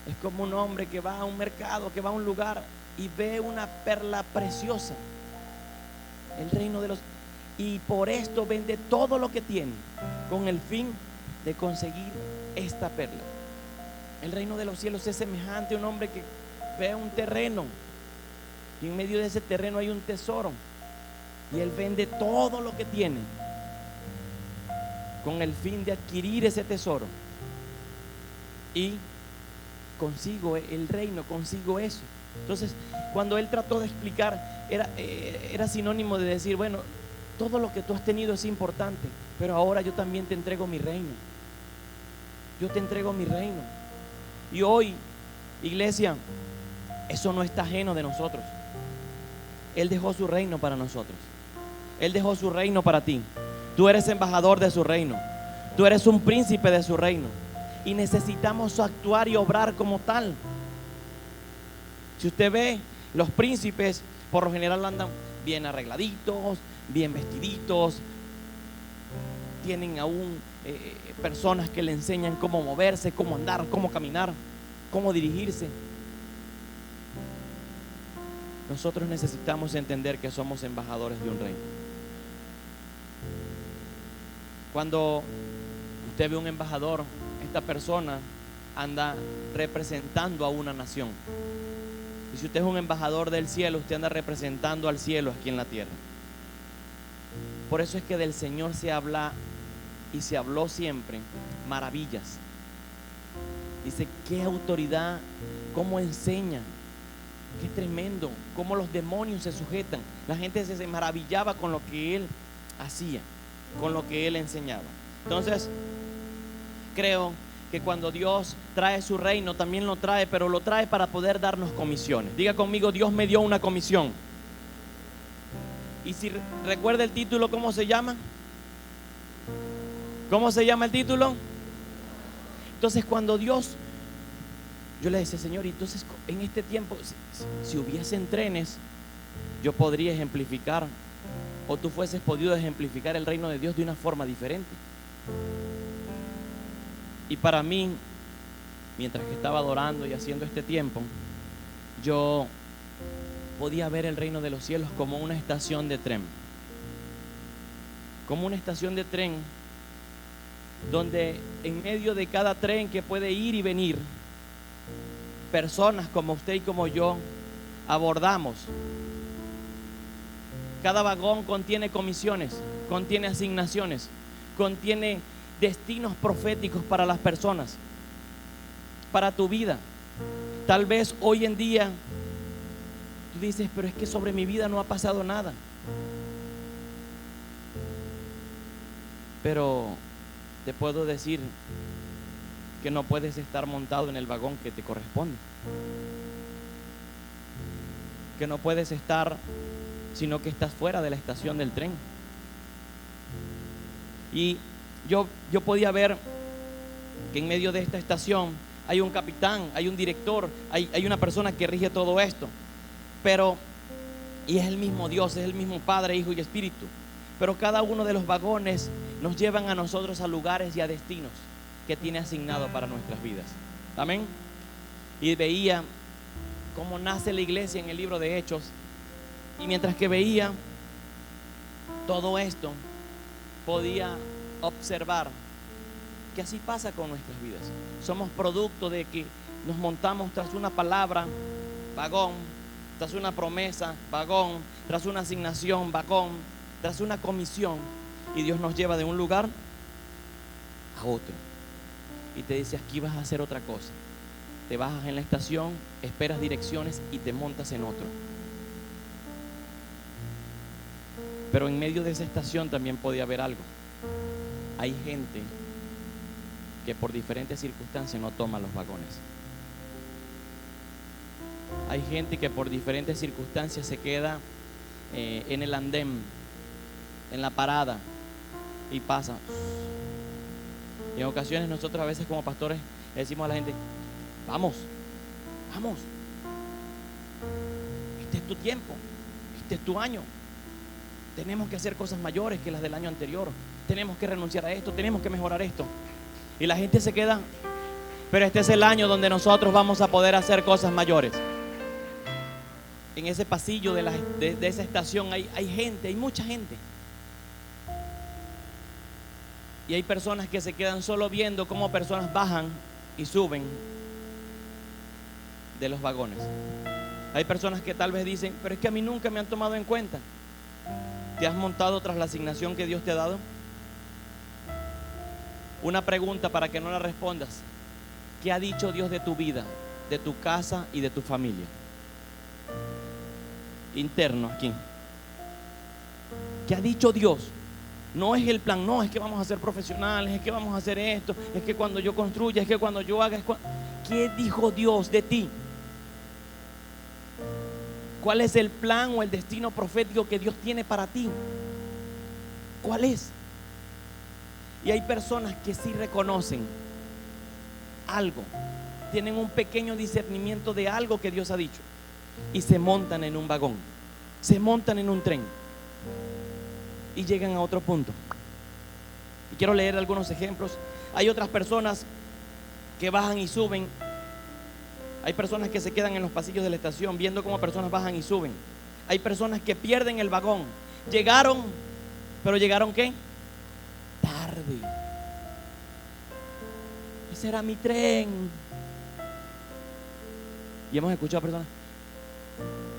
es como un hombre que va a un mercado, que va a un lugar y ve una perla preciosa. El reino de los... Y por esto vende todo lo que tiene con el fin de conseguir esta perla. El reino de los cielos es semejante a un hombre que ve un terreno y en medio de ese terreno hay un tesoro, y él vende todo lo que tiene con el fin de adquirir ese tesoro. Y consigo el reino, consigo eso. Entonces, cuando él trató de explicar, era sinónimo de decir: bueno, todo lo que tú has tenido es importante, pero ahora yo también te entrego mi reino. Yo te entrego mi reino. Y hoy, iglesia, eso no está ajeno de nosotros. Él dejó su reino para nosotros. Él dejó su reino para ti. Tú eres embajador de su reino. Tú eres un príncipe de su reino. Y necesitamos actuar y obrar como tal. Si usted ve, los príncipes por lo general andan bien arregladitos, bien vestiditos. Tienen aún personas que le enseñan cómo moverse, cómo andar, cómo caminar, cómo dirigirse. Nosotros necesitamos entender que somos embajadores de un reino. Cuando usted ve un embajador, esta persona anda representando a una nación. Y si usted es un embajador del cielo, usted anda representando al cielo aquí en la tierra. Por eso es que del Señor se habla y se habló siempre maravillas. Dice, qué autoridad, cómo enseña, qué tremendo, cómo los demonios se sujetan. La gente se maravillaba con lo que Él hacía, con lo que Él enseñaba. Entonces, creo que cuando Dios trae su reino, también lo trae, pero lo trae para poder darnos comisiones. Diga conmigo, Dios me dio una comisión. Y si recuerda el título, ¿cómo se llama? ¿Cómo se llama el título? Entonces cuando Dios, yo le decía, Señor, entonces en este tiempo, si hubiesen trenes, yo podría ejemplificar, o tú fueses podido ejemplificar el reino de Dios de una forma diferente. Y para mí, mientras que estaba adorando y haciendo este tiempo, yo podía ver el reino de los cielos como una estación de tren. Como una estación de tren donde en medio de cada tren que puede ir y venir, personas como usted y como yo abordamos. Cada vagón contiene comisiones, contiene asignaciones, contiene destinos proféticos para las personas, para tu vida. Tal vez hoy en día tú dices, pero es que sobre mi vida no ha pasado nada. Pero te puedo decir que no puedes estar montado en el vagón que te corresponde, que no puedes estar, sino que estás fuera de la estación del tren. Y yo podía ver que en medio de esta estación hay un capitán, hay un director, hay una persona que rige todo esto. Pero, y es el mismo Dios, es el mismo Padre, Hijo y Espíritu. Pero cada uno de los vagones nos llevan a nosotros a lugares y a destinos que tiene asignado para nuestras vidas. Amén. Y veía cómo nace la iglesia en el libro de Hechos. Y mientras que veía todo esto, podía observar que así pasa con nuestras vidas. Somos producto de que nos montamos tras una palabra, vagón, tras una promesa, vagón, tras una asignación, vagón, tras una comisión, y Dios nos lleva de un lugar a otro y te dice, aquí vas a hacer otra cosa. Te bajas en la estación, esperas direcciones y te montas en otro. Pero en medio de esa estación también podía haber algo. Hay gente que por diferentes circunstancias no toma los vagones. Hay gente que por diferentes circunstancias se queda en el andén, en la parada, y pasa. Y en ocasiones nosotros a veces como pastores le decimos a la gente, vamos, vamos, este es tu tiempo, este es tu año. Tenemos que hacer cosas mayores que las del año anterior. Tenemos que renunciar a esto, tenemos que mejorar esto. Y la gente se queda, pero este es el año donde nosotros vamos a poder hacer cosas mayores. En ese pasillo de esa estación hay gente, hay mucha gente. Y hay personas que se quedan solo viendo cómo personas bajan y suben de los vagones. Hay personas que tal vez dicen, pero es que a mí nunca me han tomado en cuenta. ¿Te has montado tras la asignación que Dios te ha dado? Una pregunta para que no la respondas. ¿Qué ha dicho Dios de tu vida, de tu casa y de tu familia? Interno aquí. ¿Qué ha dicho Dios? No es el plan, no es que vamos a ser profesionales, es que vamos a hacer esto, es que cuando yo construya, es que cuando yo haga. ¿Qué dijo Dios de ti? ¿Cuál es el plan o el destino profético que Dios tiene para ti? ¿Cuál es? Y hay personas que sí reconocen algo, tienen un pequeño discernimiento de algo que Dios ha dicho y se montan en un vagón, se montan en un tren y llegan a otro punto. Y quiero leer algunos ejemplos. Hay otras personas que bajan y suben. Hay personas que se quedan en los pasillos de la estación viendo cómo personas bajan y suben. Hay personas que pierden el vagón. Llegaron, pero llegaron ¿qué? Tarde. Ese era mi tren. Y hemos escuchado a personas,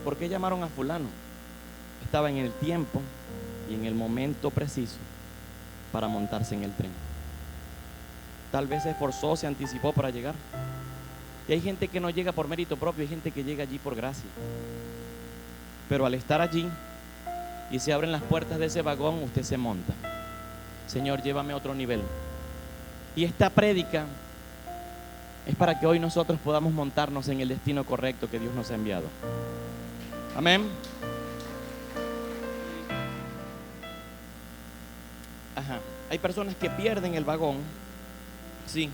¿por qué llamaron a fulano? Estaba en el tiempo y en el momento preciso para montarse en el tren. Tal vez se esforzó, se anticipó para llegar. Y hay gente que no llega por mérito propio, hay gente que llega allí por gracia. Pero al estar allí y se abren las puertas de ese vagón, usted se monta. Señor, llévame a otro nivel. Y esta prédica es para que hoy nosotros podamos montarnos en el destino correcto que Dios nos ha enviado. Amén. Ajá. Hay personas que pierden el vagón. Sí.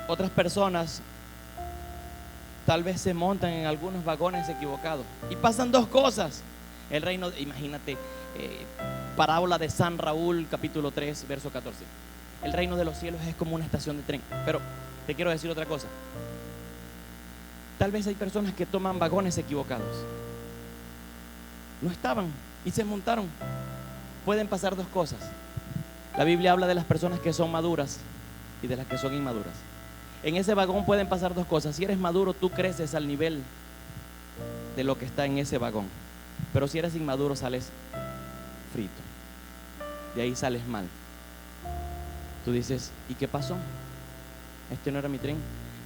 Otras personas tal vez se montan en algunos vagones equivocados. Y pasan dos cosas. El reino, imagínate, parábola de San Raúl, capítulo 3, verso 14. El reino de los cielos es como una estación de tren. Pero te quiero decir otra cosa. Tal vez hay personas que toman vagones equivocados. No estaban y se montaron. Pueden pasar dos cosas. La Biblia habla de las personas que son maduras y de las que son inmaduras. En ese vagón pueden pasar dos cosas. Si eres maduro, tú creces al nivel de lo que está en ese vagón. Pero si eres inmaduro, sales frito. De ahí sales mal. Tú dices, ¿y qué pasó? Este no era mi tren.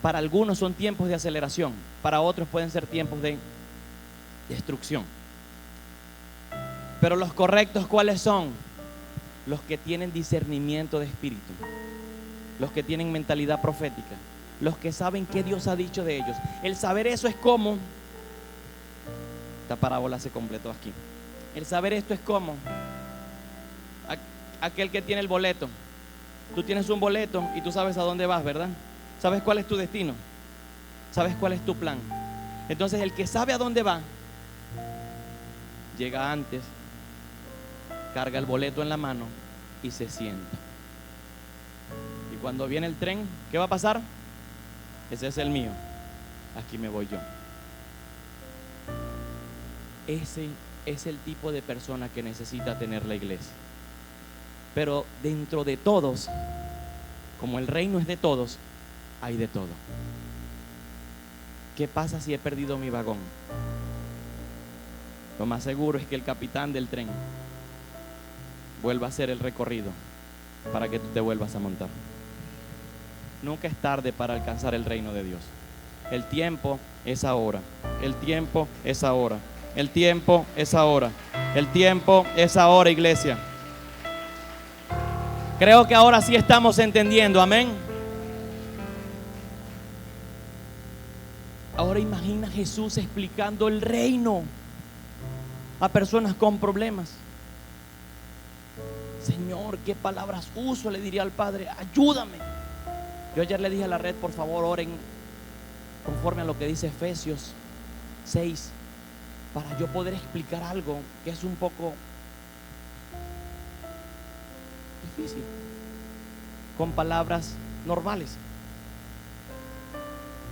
Para algunos son tiempos de aceleración. Para otros pueden ser tiempos de destrucción. Pero los correctos, ¿cuáles son? Los que tienen discernimiento de espíritu, los que tienen mentalidad profética, los que saben qué Dios ha dicho de ellos. El saber eso es como, esta parábola se completó aquí. El saber esto es como aquel que tiene el boleto. Tú tienes un boleto y tú sabes a dónde vas, ¿verdad? Sabes cuál es tu destino, sabes cuál es tu plan. Entonces el que sabe a dónde va, llega antes, carga el boleto en la mano y se sienta. Y cuando viene el tren, ¿qué va a pasar? Ese es el mío, aquí me voy yo. Ese es el tipo de persona que necesita tener la iglesia. Pero dentro de todos, como el reino es de todos, hay de todo. ¿Qué pasa si he perdido mi vagón? Lo más seguro es que el capitán del tren vuelva a hacer el recorrido para que tú te vuelvas a montar. Nunca es tarde para alcanzar el reino de Dios. El tiempo es ahora. El tiempo es ahora. El tiempo es ahora. El tiempo es ahora, iglesia. Creo que ahora sí estamos entendiendo, amén. Ahora imagina a Jesús explicando el reino a personas con problemas. Señor, ¿qué palabras uso? Le diría al Padre, ayúdame. Yo ayer le dije a la red, por favor, oren conforme a lo que dice Efesios 6, para yo poder explicar algo que es un poco difícil, con palabras normales.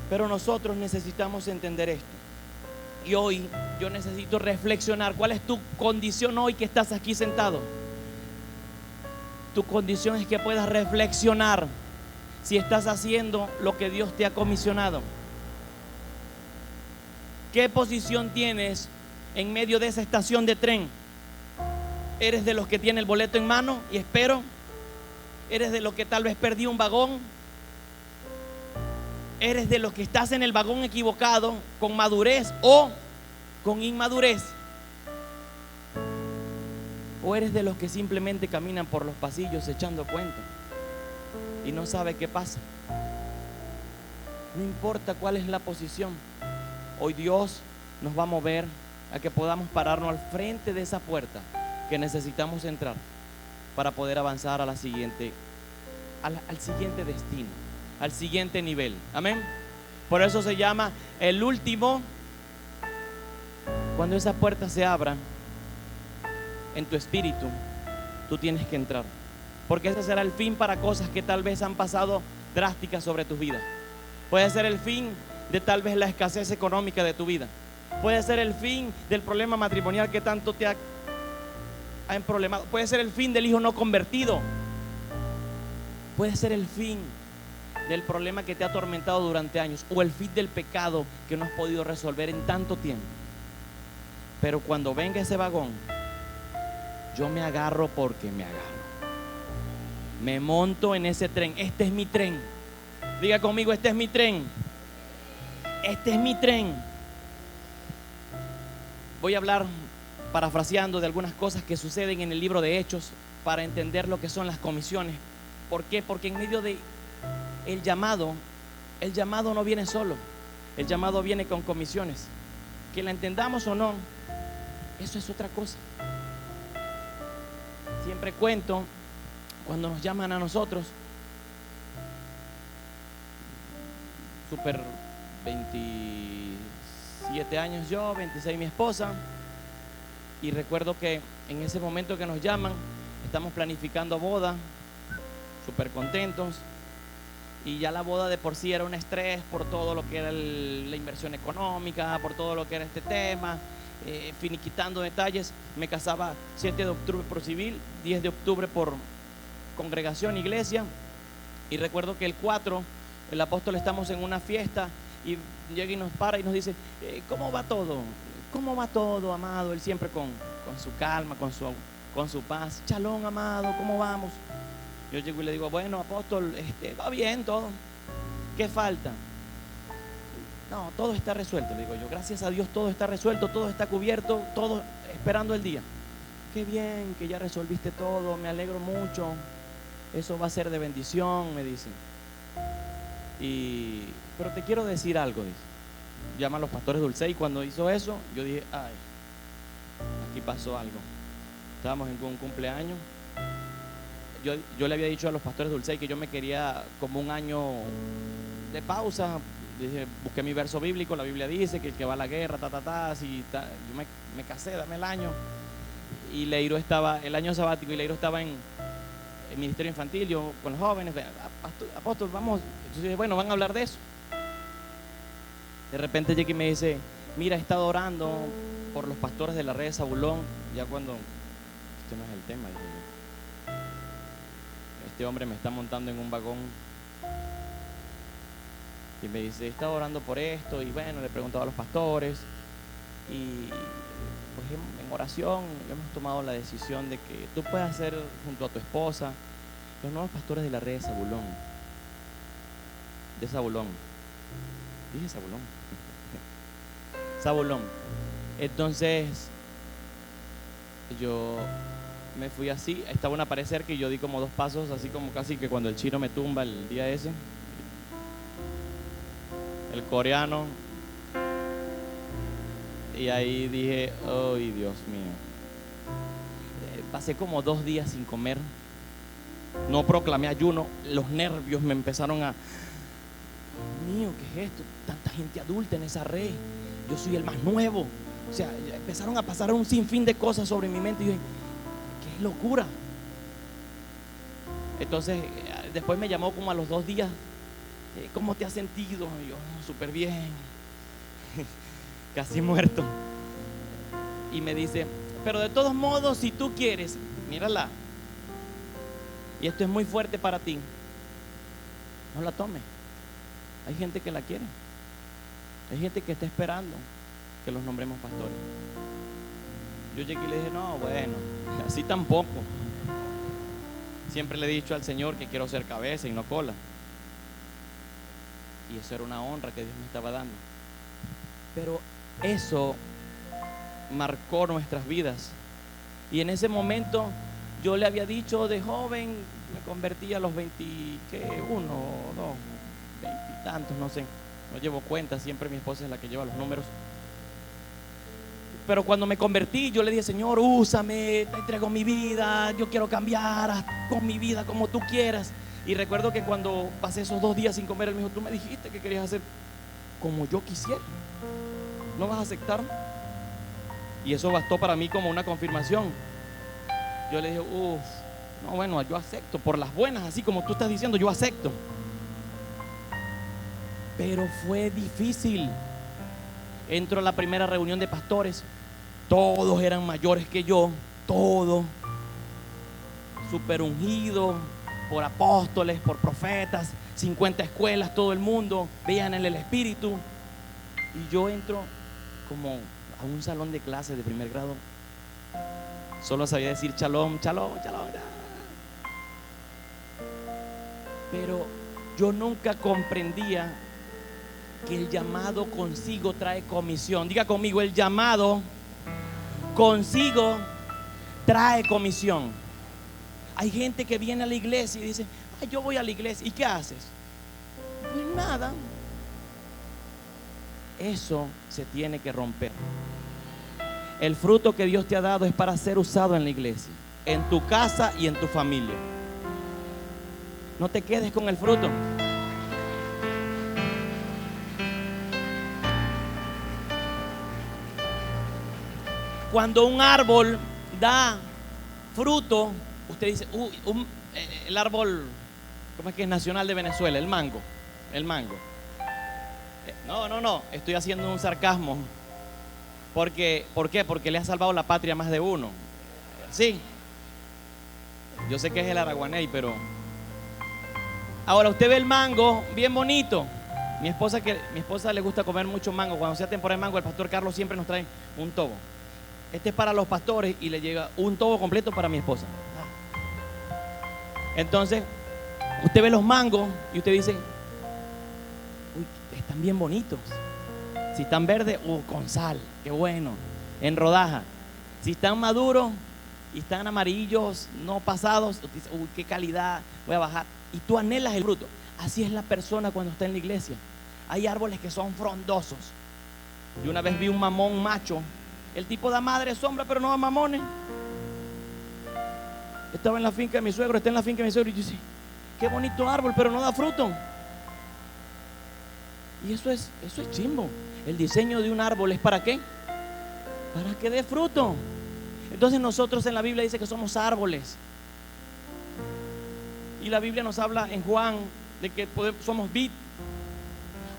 Pero nosotros necesitamos entender esto. Y hoy yo necesito reflexionar. ¿Cuál es tu condición hoy que estás aquí sentado? Tu condición es que puedas reflexionar si estás haciendo lo que Dios te ha comisionado. ¿Qué posición tienes en medio de esa estación de tren? ¿Eres de los que tiene el boleto en mano y espero? ¿Eres de los que tal vez perdí un vagón? ¿Eres de los que estás en el vagón equivocado, con madurez o con inmadurez? ¿O eres de los que simplemente caminan por los pasillos echando cuentos y no sabe qué pasa? No importa cuál es la posición. Hoy Dios nos va a mover a que podamos pararnos al frente de esa puerta que necesitamos entrar para poder avanzar a la siguiente, al siguiente destino, al siguiente nivel. Amén. Por eso se llama el último. Cuando esa puerta se abra en tu espíritu, tú tienes que entrar, porque ese será el fin para cosas que tal vez han pasado drásticas sobre tu vida. Puede ser el fin de tal vez la escasez económica de tu vida. Puede ser el fin del problema matrimonial que tanto te ha emproblemado. Puede ser el fin del hijo no convertido. Puede ser el fin del problema que te ha atormentado durante años, o el fit del pecado que no has podido resolver en tanto tiempo. Pero cuando venga ese vagón, yo me agarro porque me agarro. Me monto en ese tren. Este es mi tren. Diga conmigo, este es mi tren. Este es mi tren. Voy a hablar, parafraseando, de algunas cosas que suceden en el libro de Hechos para entender lo que son las comisiones. ¿Por qué? Porque en medio de el llamado no viene solo. El llamado viene con comisiones. Que la entendamos o no, eso es otra cosa. Siempre cuento cuando nos llaman a nosotros, super 27 años yo, 26 mi esposa, y recuerdo que en ese momento que nos llaman, estamos planificando boda, súper contentos, y ya la boda de por sí era un estrés por todo lo que era la inversión económica, por todo lo que era este tema, finiquitando detalles. Me casaba 7 de octubre por civil, 10 de octubre por congregación, iglesia, y recuerdo que el 4, el apóstol, estamos en una fiesta y llega y nos para y nos dice, ¿cómo va todo? ¿Cómo va todo, amado? Él siempre con su calma, con su paz. Chalón, amado, ¿cómo vamos? Yo llego y le digo, bueno, apóstol, va bien todo. ¿Qué falta? No, todo está resuelto, le digo yo. Gracias a Dios todo está resuelto, todo está cubierto, todo esperando el día. Qué bien que ya resolviste todo, me alegro mucho. Eso va a ser de bendición, me dicen. Pero te quiero decir algo, dice. Llama a los pastores Dulce, y cuando hizo eso, yo dije, ay, aquí pasó algo. Estábamos en un cumpleaños. Yo le había dicho a los pastores Dulce que yo me quería como un año de pausa. Dije, busqué mi verso bíblico, la Biblia dice que el que va a la guerra, así, yo me casé, dame el año. Y Leiro estaba, el año sabático, y Leiro estaba en el ministerio infantil, yo con los jóvenes, apóstol, vamos. Entonces, bueno, van a hablar de eso. De repente Jackie me dice, mira, he estado orando por los pastores de la red de Zabulón. Ya cuando, este no es el tema, dije yo. Este hombre me está montando en un vagón y me dice, he estado orando por esto, y bueno, le he preguntado a los pastores, y pues en oración hemos tomado la decisión de que tú puedas ser, junto a tu esposa, los nuevos pastores de la red de Zabulón. De Zabulón. Dije Zabulón. Zabulón. Entonces yo me fui así, estaba una pared cerca y yo di como 2 pasos, así como casi que cuando el chino me tumba el día ese, el coreano, y ahí dije, ay, Dios mío. Pasé como 2 días sin comer, no proclamé ayuno, los nervios me empezaron a, mío, ¿qué es esto? Tanta gente adulta en esa red, yo soy el más nuevo. O sea, empezaron a pasar un sinfín de cosas sobre mi mente y yo dije, qué locura. Entonces después me llamó como a los 2 días, ¿cómo te has sentido? Y yo, súper bien, casi muerto. Y me dice, pero de todos modos, si tú quieres, mírala, y esto es muy fuerte para ti, no la tomes. Hay gente que la quiere, hay gente que está esperando que los nombremos pastores. Yo llegué y le dije, no, bueno, así tampoco. Siempre le he dicho al Señor que quiero ser cabeza y no cola. Y eso era una honra que Dios me estaba dando. Pero eso marcó nuestras vidas. Y en ese momento yo le había dicho de joven, me convertí a los 21, 2, 20 y tantos, no sé. No llevo cuenta, siempre mi esposa es la que lleva los números. Pero cuando me convertí, yo le dije, Señor, úsame, te entrego mi vida, yo quiero cambiar, haz con mi vida como tú quieras. Y recuerdo que cuando pasé esos 2 días sin comer, él me dijo, tú me dijiste que querías hacer como yo quisiera, ¿no vas a aceptarme? Y eso bastó para mí como una confirmación. Yo le dije, no, bueno, yo acepto, por las buenas, así como tú estás diciendo, yo acepto. Pero fue difícil. Entro a la primera reunión de pastores, todos eran mayores que yo, todos súper ungidos por apóstoles, por profetas, 50 escuelas, todo el mundo, veían en el espíritu. Y yo entro como a un salón de clases de primer grado. Solo sabía decir shalom, shalom, shalom. Pero yo nunca comprendía que el llamado consigo trae comisión. Diga conmigo, el llamado consigo trae comisión. Hay gente que viene a la iglesia y dice: ay, yo voy a la iglesia. ¿Y qué haces? Pues nada. Eso se tiene que romper. El fruto que Dios te ha dado es para ser usado en la iglesia, en tu casa y en tu familia. No te quedes con el fruto. Cuando un árbol da fruto, usted dice: uy, el árbol, ¿cómo es que es nacional de Venezuela? El mango. El mango. No, estoy haciendo un sarcasmo. ¿Por qué? Porque le ha salvado la patria a más de uno. Sí. Yo sé que es el araguaney, pero ahora usted ve el mango bien bonito. Mi esposa le gusta comer mucho mango. Cuando sea temporada de mango, el pastor Carlos siempre nos trae un tobo. Este es para los pastores y le llega un tobo completo para mi esposa. Entonces, usted ve los mangos y usted dice: uy, están bien bonitos. Si están verdes, con sal, qué bueno, en rodaja. Si están maduros y están amarillos, no pasados, usted dice: uy, qué calidad, voy a bajar. Y tú anhelas el fruto. Así es la persona cuando está en la iglesia. Hay árboles que son frondosos. Yo una vez vi un mamón macho. El tipo da madre sombra, pero no da mamones. Estaba en la finca de mi suegro, está en la finca de mi suegro, y yo dice: qué bonito árbol, pero no da fruto. Y eso es chimbo. El diseño de un árbol es ¿para qué? Para que dé fruto. Entonces nosotros en la Biblia dice que somos árboles. Y la Biblia nos habla en Juan de que somos vid.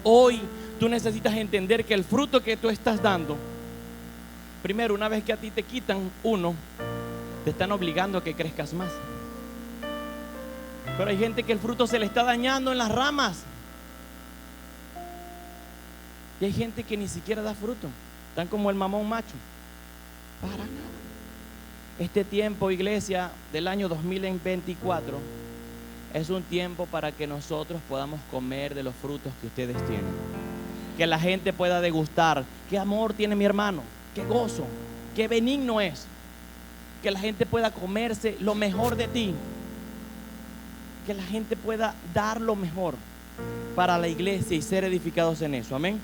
Hoy tú necesitas entender que el fruto que tú estás dando, primero, una vez que a ti te quitan uno, te están obligando a que crezcas más. Pero hay gente que el fruto se le está dañando en las ramas. Y hay gente que ni siquiera da fruto. Están como el mamón macho. Para nada. Este tiempo, iglesia, del año 2024 es un tiempo para que nosotros podamos comer de los frutos que ustedes tienen. Que la gente pueda degustar. Qué amor tiene mi hermano. Qué gozo. Qué benigno es. Que la gente pueda comerse lo mejor de ti. Que la gente pueda dar lo mejor para la iglesia y ser edificados en eso. Amén.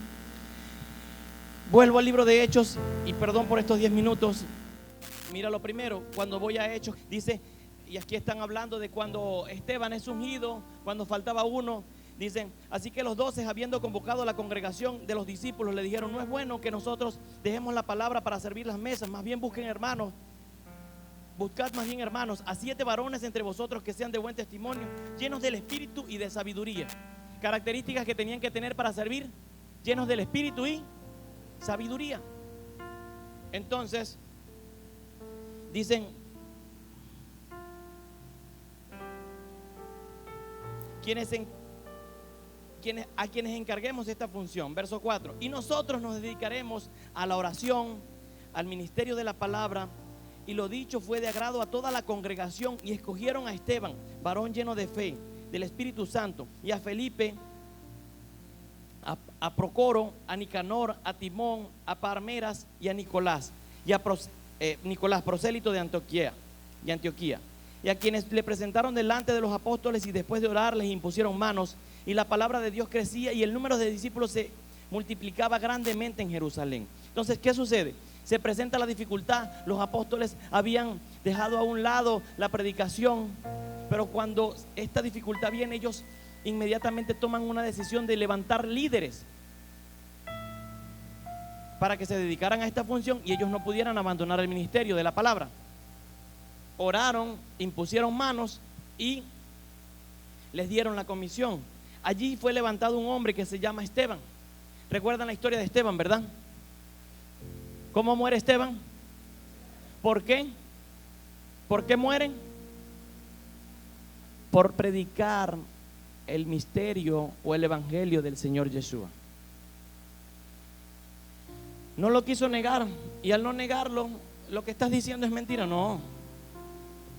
Vuelvo al libro de Hechos y perdón por estos 10 minutos. Mira, lo primero, cuando voy a Hechos, dice, y aquí están hablando de cuando Esteban es ungido, cuando faltaba uno. Dicen: así que los 12, habiendo convocado a la congregación de los discípulos, le dijeron: no es bueno que nosotros dejemos la palabra para servir las mesas, más bien buscad más bien hermanos, a 7 varones entre vosotros que sean de buen testimonio, llenos del espíritu y de sabiduría. Características que tenían que tener para servir: llenos del espíritu y sabiduría. Entonces dicen: a quienes encarguemos esta función. Verso 4: y nosotros nos dedicaremos a la oración, al ministerio de la palabra. Y lo dicho fue de agrado a toda la congregación, y escogieron a Esteban, varón lleno de fe, del Espíritu Santo, y a Felipe, a Procoro, a Nicanor, a Timón, a Parmenas y a Nicolás, y a Nicolás, prosélito de Antioquía, y a quienes le presentaron delante de los apóstoles, y después de orar les impusieron manos, y la palabra de Dios crecía y el número de discípulos se multiplicaba grandemente en Jerusalén. Entonces, ¿qué sucede? Se presenta la dificultad. Los apóstoles habían dejado a un lado la predicación, pero cuando esta dificultad viene, ellos inmediatamente toman una decisión de levantar líderes para que se dedicaran a esta función y ellos no pudieran abandonar el ministerio de la palabra. Oraron, impusieron manos y les dieron la comisión. Allí fue levantado un hombre que se llama Esteban. ¿Recuerdan la historia de Esteban, verdad? ¿Cómo muere Esteban? ¿Por qué? ¿Por qué mueren? Por predicar el misterio o el evangelio del Señor Yeshua. No lo quiso negar, y al no negarlo, lo que estás diciendo es mentira. No,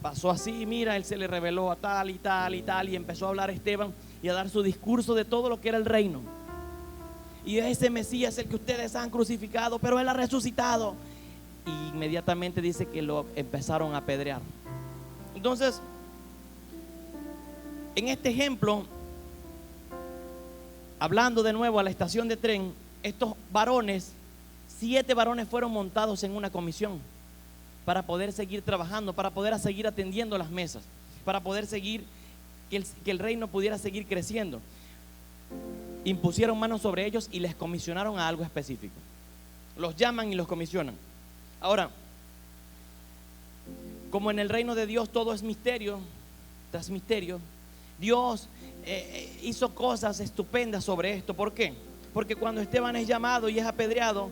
pasó así. Mira, él se le reveló a tal y tal y tal, y empezó a hablar Esteban y a dar su discurso de todo lo que era el reino. Y ese Mesías, el que ustedes han crucificado, pero él ha resucitado. Y inmediatamente dice que lo empezaron a apedrear. Entonces, en este ejemplo, hablando de nuevo a la estación de tren, estos varones, 7 varones fueron montados en una comisión para poder seguir trabajando, para poder seguir atendiendo las mesas, para poder seguir, que el reino pudiera seguir creciendo. Impusieron manos sobre ellos y les comisionaron a algo específico. Los llaman y los comisionan. Ahora, como en el reino de Dios todo es misterio tras misterio, Dios hizo cosas estupendas sobre esto. ¿Por qué? Porque cuando Esteban es llamado y es apedreado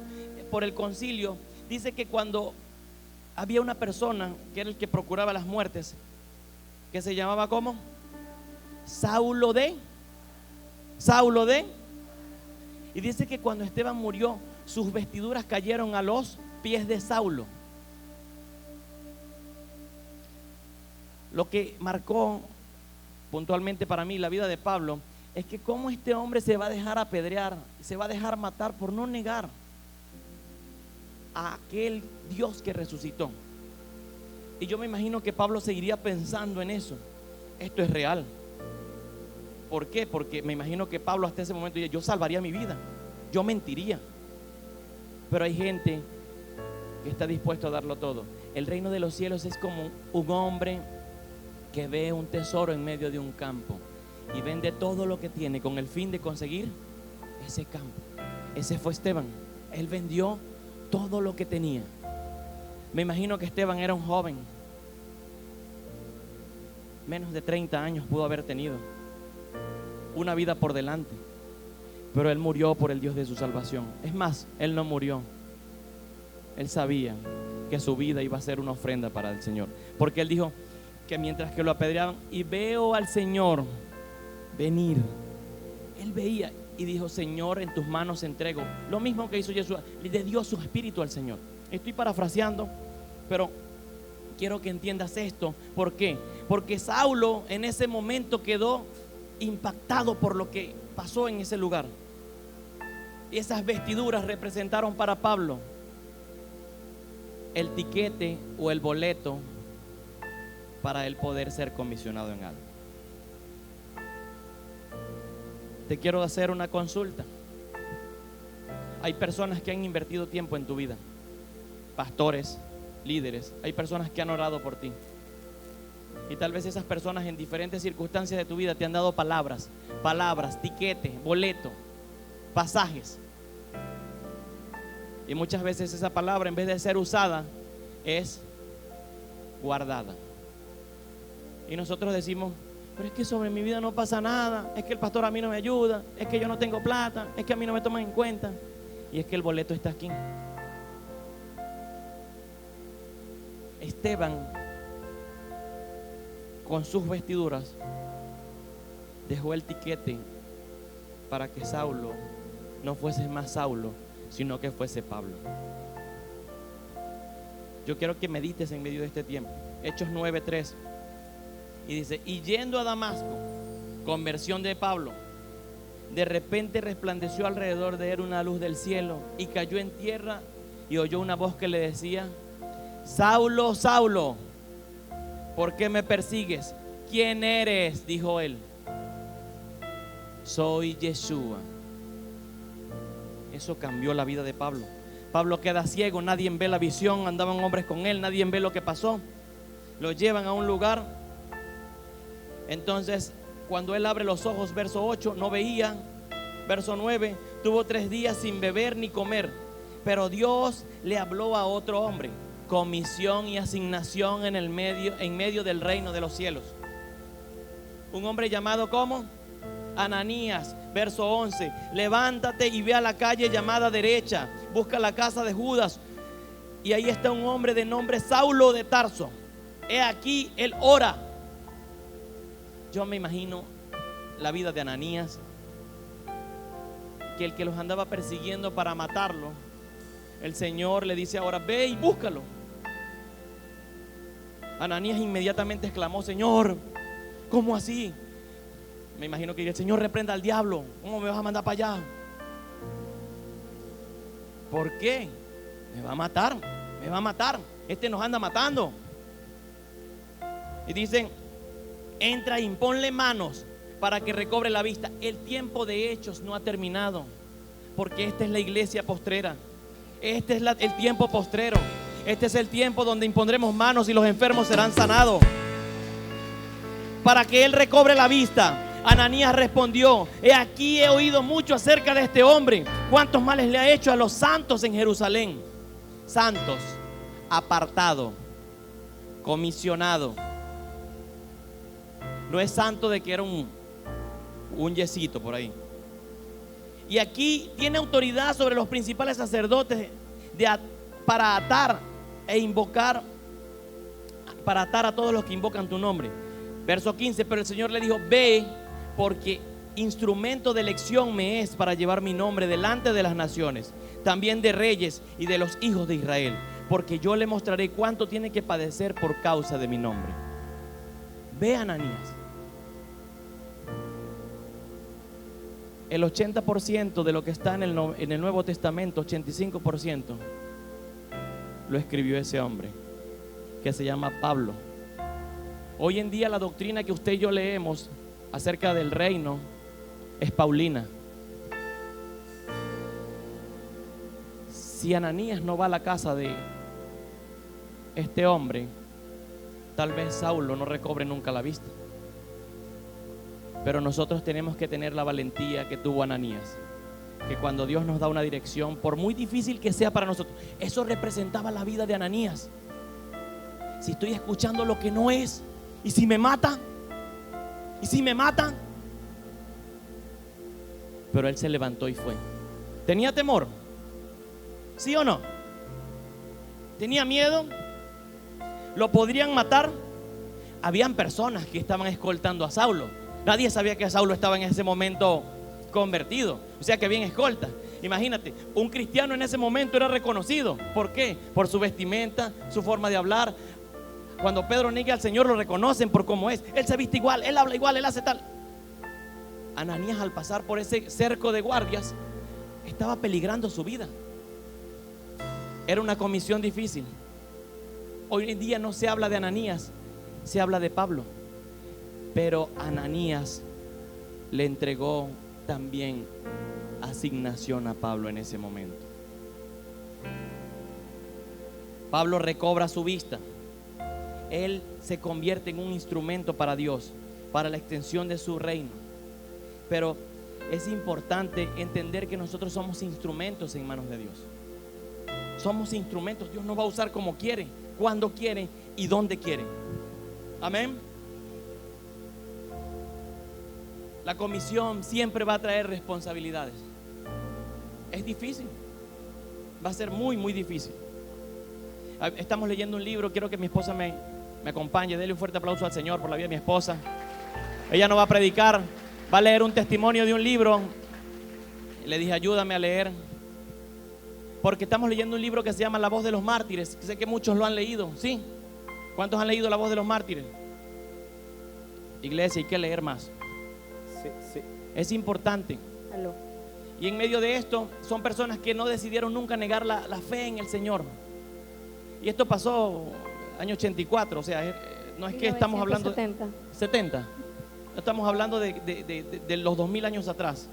por el concilio, dice que cuando había una persona que era el que procuraba las muertes, que se llamaba ¿cómo? Saulo de. Y dice que cuando Esteban murió, sus vestiduras cayeron a los pies de Saulo. Lo que marcó puntualmente para mí la vida de Pablo es que cómo este hombre se va a dejar apedrear, se va a dejar matar por no negar a aquel Dios que resucitó. Y yo me imagino que Pablo seguiría pensando en eso. Esto es real. ¿Por qué? Porque me imagino que Pablo hasta ese momento dice: yo salvaría mi vida, yo mentiría. Pero hay gente que está dispuesto a darlo todo. El reino de los cielos es como un hombre que ve un tesoro en medio de un campo y vende todo lo que tiene con el fin de conseguir ese campo. Ese fue Esteban. Él vendió todo lo que tenía. Me imagino que Esteban era un joven, menos de 30 años pudo haber tenido, una vida por delante, pero él murió por el Dios de su salvación. Es más, él no murió. Él sabía que su vida iba a ser una ofrenda para el Señor, porque él dijo que mientras que lo apedreaban, y veo al Señor venir, él veía y dijo: Señor, en tus manos entrego. Lo mismo que hizo Jesús, le dio su espíritu al Señor. Estoy parafraseando, pero quiero que entiendas esto. ¿Por qué? Porque Saulo en ese momento quedó impactado por lo que pasó en ese lugar. Y esas vestiduras representaron para Pablo el tiquete o el boleto para él poder ser comisionado en algo. Te quiero hacer una consulta. Hay personas que han invertido tiempo en tu vida, pastores, líderes. Hay personas que han orado por ti, y tal vez esas personas en diferentes circunstancias de tu vida te han dado palabras, tiquete, boleto, pasajes. Y muchas veces esa palabra, en vez de ser usada, es guardada. Y nosotros decimos: pero es que sobre mi vida no pasa nada, es que el pastor a mí no me ayuda, es que yo no tengo plata, es que a mí no me toman en cuenta. Y es que el boleto está aquí. Esteban, con sus vestiduras, dejó el tiquete para que Saulo no fuese más Saulo, sino que fuese Pablo. Yo quiero que medites en medio de este tiempo. Hechos 9:3. Y dice: y yendo a Damasco, conversión de Pablo, de repente resplandeció alrededor de él una luz del cielo, y cayó en tierra, y oyó una voz que le decía: Saulo, Saulo, ¿por qué me persigues? ¿Quién eres?, dijo él. Soy Yeshua. Eso cambió la vida de Pablo. Pablo queda ciego, nadie ve la visión, andaban hombres con él, nadie ve lo que pasó. Lo llevan a un lugar. Entonces, cuando él abre los ojos, verso 8, no veía. Verso 9, tuvo 3 días sin beber ni comer, pero Dios le habló a otro hombre. Comisión y asignación en medio del reino de los cielos. Un hombre llamado ¿cómo? Ananías. Verso 11, levántate y ve a la calle llamada derecha, busca la casa de Judas, y ahí está un hombre de nombre Saulo de Tarso. He aquí, él ora. Yo me imagino la vida de Ananías, que el que los andaba persiguiendo para matarlo, el Señor le dice ahora: ve y búscalo. Ananías inmediatamente exclamó: Señor, ¿cómo así? Me imagino que el Señor reprenda al diablo. ¿Cómo me vas a mandar para allá? ¿Por qué? Me va a matar, me va a matar. Este nos anda matando. Y dicen: entra e imponle manos para que recobre la vista. El tiempo de Hechos no ha terminado, porque esta es la iglesia postrera. Este es el tiempo postrero. Este es el tiempo donde impondremos manos y los enfermos serán sanados, para que él recobre la vista. Ananías respondió: he aquí, he oído mucho acerca de este hombre, cuántos males le ha hecho a los santos en Jerusalén. Santos, apartado, comisionado. No es santo de que era un yesito por ahí. Y aquí tiene autoridad sobre los principales sacerdotes para atar e invocar, para atar a todos los que invocan tu nombre. Verso 15: pero el Señor le dijo: ve, porque instrumento de elección me es para llevar mi nombre delante de las naciones, también de reyes y de los hijos de Israel, porque yo le mostraré cuánto tiene que padecer por causa de mi nombre. Ve, Ananías. El 80% de lo que está en el Nuevo Testamento, 85%, lo escribió ese hombre que se llama Pablo. Hoy en día la doctrina que usted y yo leemos acerca del reino es paulina. Si Ananías no va a la casa de este hombre, tal vez Saulo no recobre nunca la vista. Pero nosotros tenemos que tener la valentía que tuvo Ananías, que cuando Dios nos da una dirección, por muy difícil que sea para nosotros, eso representaba la vida de Ananías. Si estoy escuchando lo que no es, ¿y si me matan? ¿Y si me matan? Pero él se levantó y fue. ¿Tenía temor? ¿Sí o no? ¿Tenía miedo? ¿Lo podrían matar? Habían personas que estaban escoltando a Saulo. Nadie sabía que Saulo estaba en ese momento convertido, o sea que había escolta. Imagínate, un cristiano en ese momento era reconocido. ¿Por qué? Por su vestimenta, su forma de hablar. Cuando Pedro niega al Señor, lo reconocen por cómo es. Él se viste igual, él habla igual, él hace tal. Ananías, al pasar por ese cerco de guardias, estaba peligrando su vida. Era una comisión difícil. Hoy en día no se habla de Ananías, se habla de Pablo. Pero Ananías le entregó también asignación a Pablo en ese momento. Pablo recobra su vista. Él se convierte en un instrumento para Dios, para la extensión de su reino. Pero es importante entender que nosotros somos instrumentos en manos de Dios. Somos instrumentos. Dios nos va a usar como quiere, cuando quiere y donde quiere. Amén. La comisión siempre va a traer responsabilidades. Es difícil. Va a ser muy, muy difícil. Estamos leyendo un libro. Quiero que mi esposa me acompañe. Dele un fuerte aplauso al Señor por la vida de mi esposa. Ella no va a predicar, va a leer un testimonio de un libro. Le dije: ayúdame a leer, porque estamos leyendo un libro que se llama La Voz de los Mártires. Sé que muchos lo han leído, ¿sí? ¿Cuántos han leído La Voz de los Mártires? Iglesia, hay que leer más. Sí. Es importante. Aló. Y en medio de esto son personas que no decidieron nunca negar la fe en el Señor. Y esto pasó año 84. O sea, no es que estamos hablando 70. No estamos hablando de los 2000 años atrás.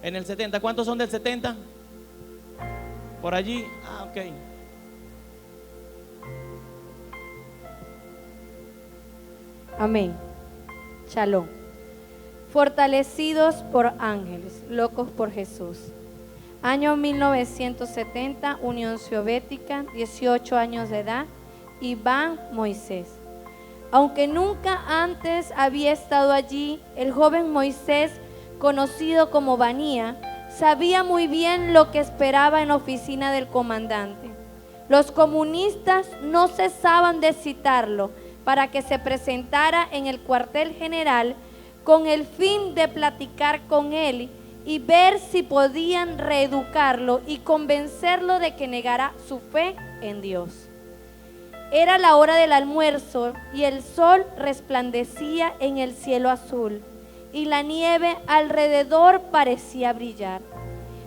En el 70, ¿cuántos son del 70? Por allí. Ok. Amén. Shalom. Fortalecidos por ángeles, locos por Jesús. Año 1970, Unión Soviética, 18 años de edad, Iván Moisés. Aunque nunca antes había estado allí, el joven Moisés, conocido como Vanía, sabía muy bien lo que esperaba en la oficina del comandante. Los comunistas no cesaban de citarlo para que se presentara en el cuartel general con el fin de platicar con él y ver si podían reeducarlo y convencerlo de que negara su fe en Dios. Era la hora del almuerzo y el sol resplandecía en el cielo azul y la nieve alrededor parecía brillar.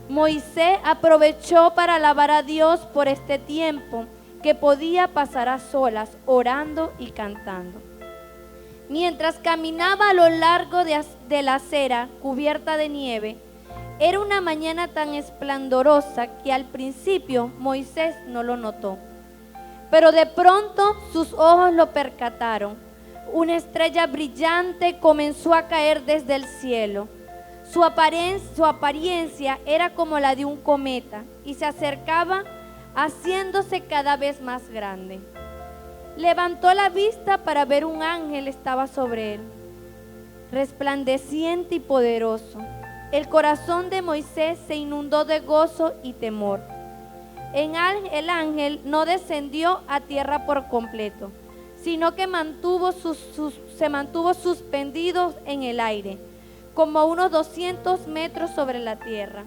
Moisés aprovechó para alabar a Dios por este tiempo que podía pasar a solas, orando y cantando. Mientras caminaba a lo largo de la acera cubierta de nieve, era una mañana tan esplendorosa que al principio Moisés no lo notó. Pero de pronto sus ojos lo percataron. Una estrella brillante comenzó a caer desde el cielo. Su apariencia era como la de un cometa y se acercaba haciéndose cada vez más grande. Levantó la vista para ver un ángel estaba sobre él, resplandeciente y poderoso. El corazón de Moisés se inundó de gozo y temor. El ángel no descendió a tierra por completo, sino que se mantuvo suspendido en el aire, como a unos 200 metros sobre la tierra.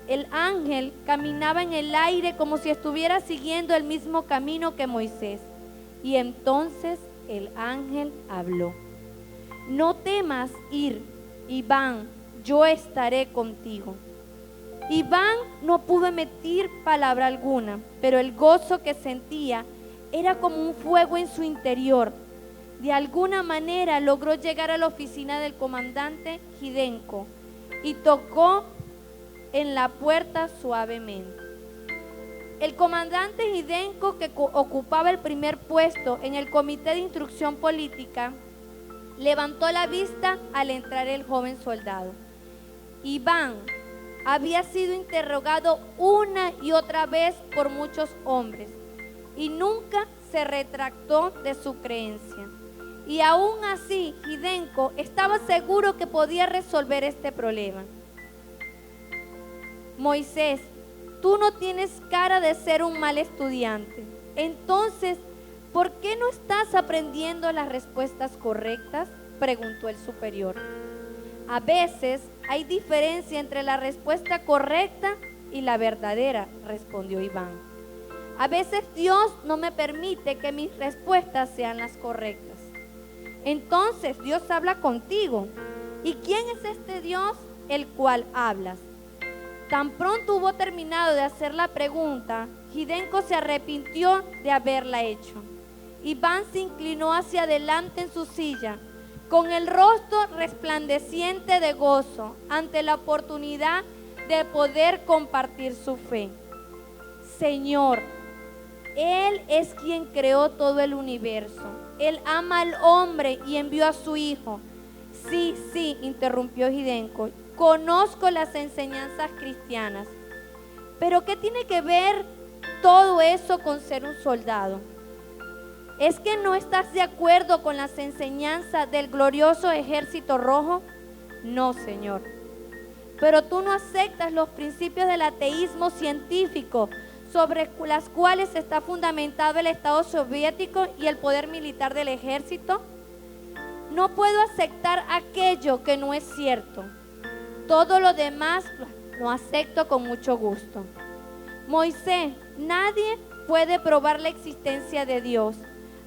El ángel caminaba en el aire como si estuviera siguiendo el mismo camino que Moisés. Y entonces el ángel habló: no temas ir, Iván, yo estaré contigo. Iván no pudo emitir palabra alguna, pero el gozo que sentía era como un fuego en su interior. De alguna manera logró llegar a la oficina del comandante Gidenko y tocó en la puerta suavemente. El comandante Gidenko, que ocupaba el primer puesto en el comité de instrucción política, levantó la vista al entrar el joven soldado. Iván había sido interrogado una y otra vez por muchos hombres y nunca se retractó de su creencia. Y aún así, Gidenko estaba seguro que podía resolver este problema. Moisés, tú no tienes cara de ser un mal estudiante. Entonces, ¿por qué no estás aprendiendo las respuestas correctas?, preguntó el superior. A veces hay diferencia entre la respuesta correcta y la verdadera, respondió Iván. A veces Dios no me permite que mis respuestas sean las correctas. Entonces Dios habla contigo. ¿Y quién es este Dios el cual hablas? Tan pronto hubo terminado de hacer la pregunta, Gidenko se arrepintió de haberla hecho. Iván se inclinó hacia adelante en su silla, con el rostro resplandeciente de gozo ante la oportunidad de poder compartir su fe. Señor, Él es quien creó todo el universo. Él ama al hombre y envió a su Hijo. Sí, interrumpió Gidenko, conozco las enseñanzas cristianas. Pero ¿qué tiene que ver todo eso con ser un soldado? ¿Es que no estás de acuerdo con las enseñanzas del glorioso ejército rojo? No, Señor. Pero tú no aceptas los principios del ateísmo científico sobre las cuales está fundamentado el Estado soviético y el poder militar del ejército. No puedo aceptar aquello que no es cierto. Todo lo demás lo acepto con mucho gusto. Moisés, nadie puede probar la existencia de Dios.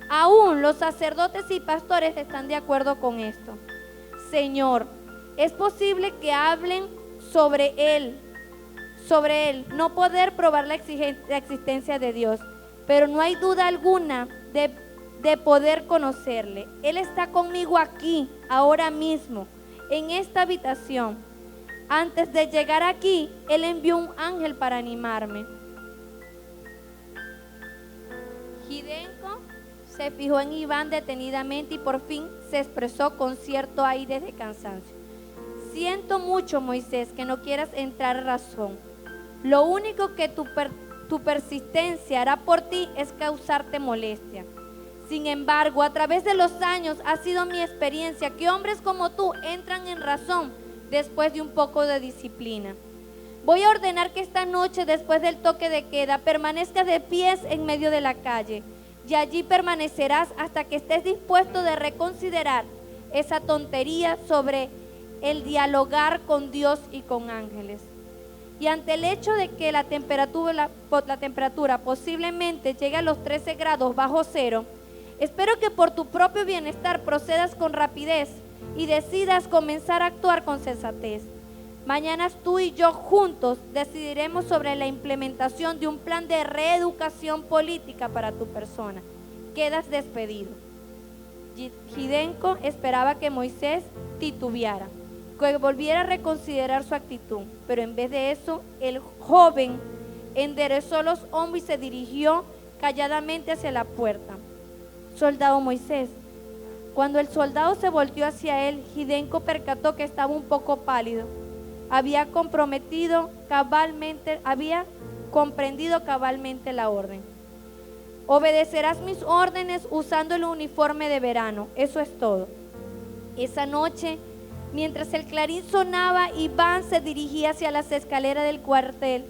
Aún los sacerdotes y pastores están de acuerdo con esto. Señor, es posible que hablen sobre él, no poder probar la existencia de Dios, pero no hay duda alguna de poder conocerle. Él está conmigo aquí, ahora mismo, en esta habitación. Antes de llegar aquí, Él envió un ángel para animarme. Gidenko se fijó en Iván detenidamente y por fin se expresó con cierto aire de cansancio. Siento mucho, Moisés, que no quieras entrar en razón. Lo único que tu persistencia hará por ti es causarte molestia. Sin embargo, a través de los años ha sido mi experiencia que hombres como tú entran en razón después de un poco de disciplina. Voy a ordenar que esta noche, después del toque de queda, permanezcas de pies en medio de la calle y allí permanecerás hasta que estés dispuesto de reconsiderar esa tontería sobre el dialogar con Dios y con ángeles. Y ante el hecho de que la temperatura posiblemente llegue a los 13 grados bajo cero, espero que por tu propio bienestar procedas con rapidez y decidas comenzar a actuar con sensatez. Mañana tú y yo juntos decidiremos sobre la implementación de un plan de reeducación política para tu persona. Quedas despedido. Gidenco esperaba que Moisés titubeara, que volviera a reconsiderar su actitud, pero en vez de eso, el joven enderezó los hombros y se dirigió calladamente hacia la puerta. Soldado Moisés. Cuando el soldado se volteó hacia él, Gidenco percató que estaba un poco pálido. Había comprendido cabalmente la orden. Obedecerás mis órdenes usando el uniforme de verano, eso es todo. Esa noche, mientras el clarín sonaba, Iván se dirigía hacia las escaleras del cuartel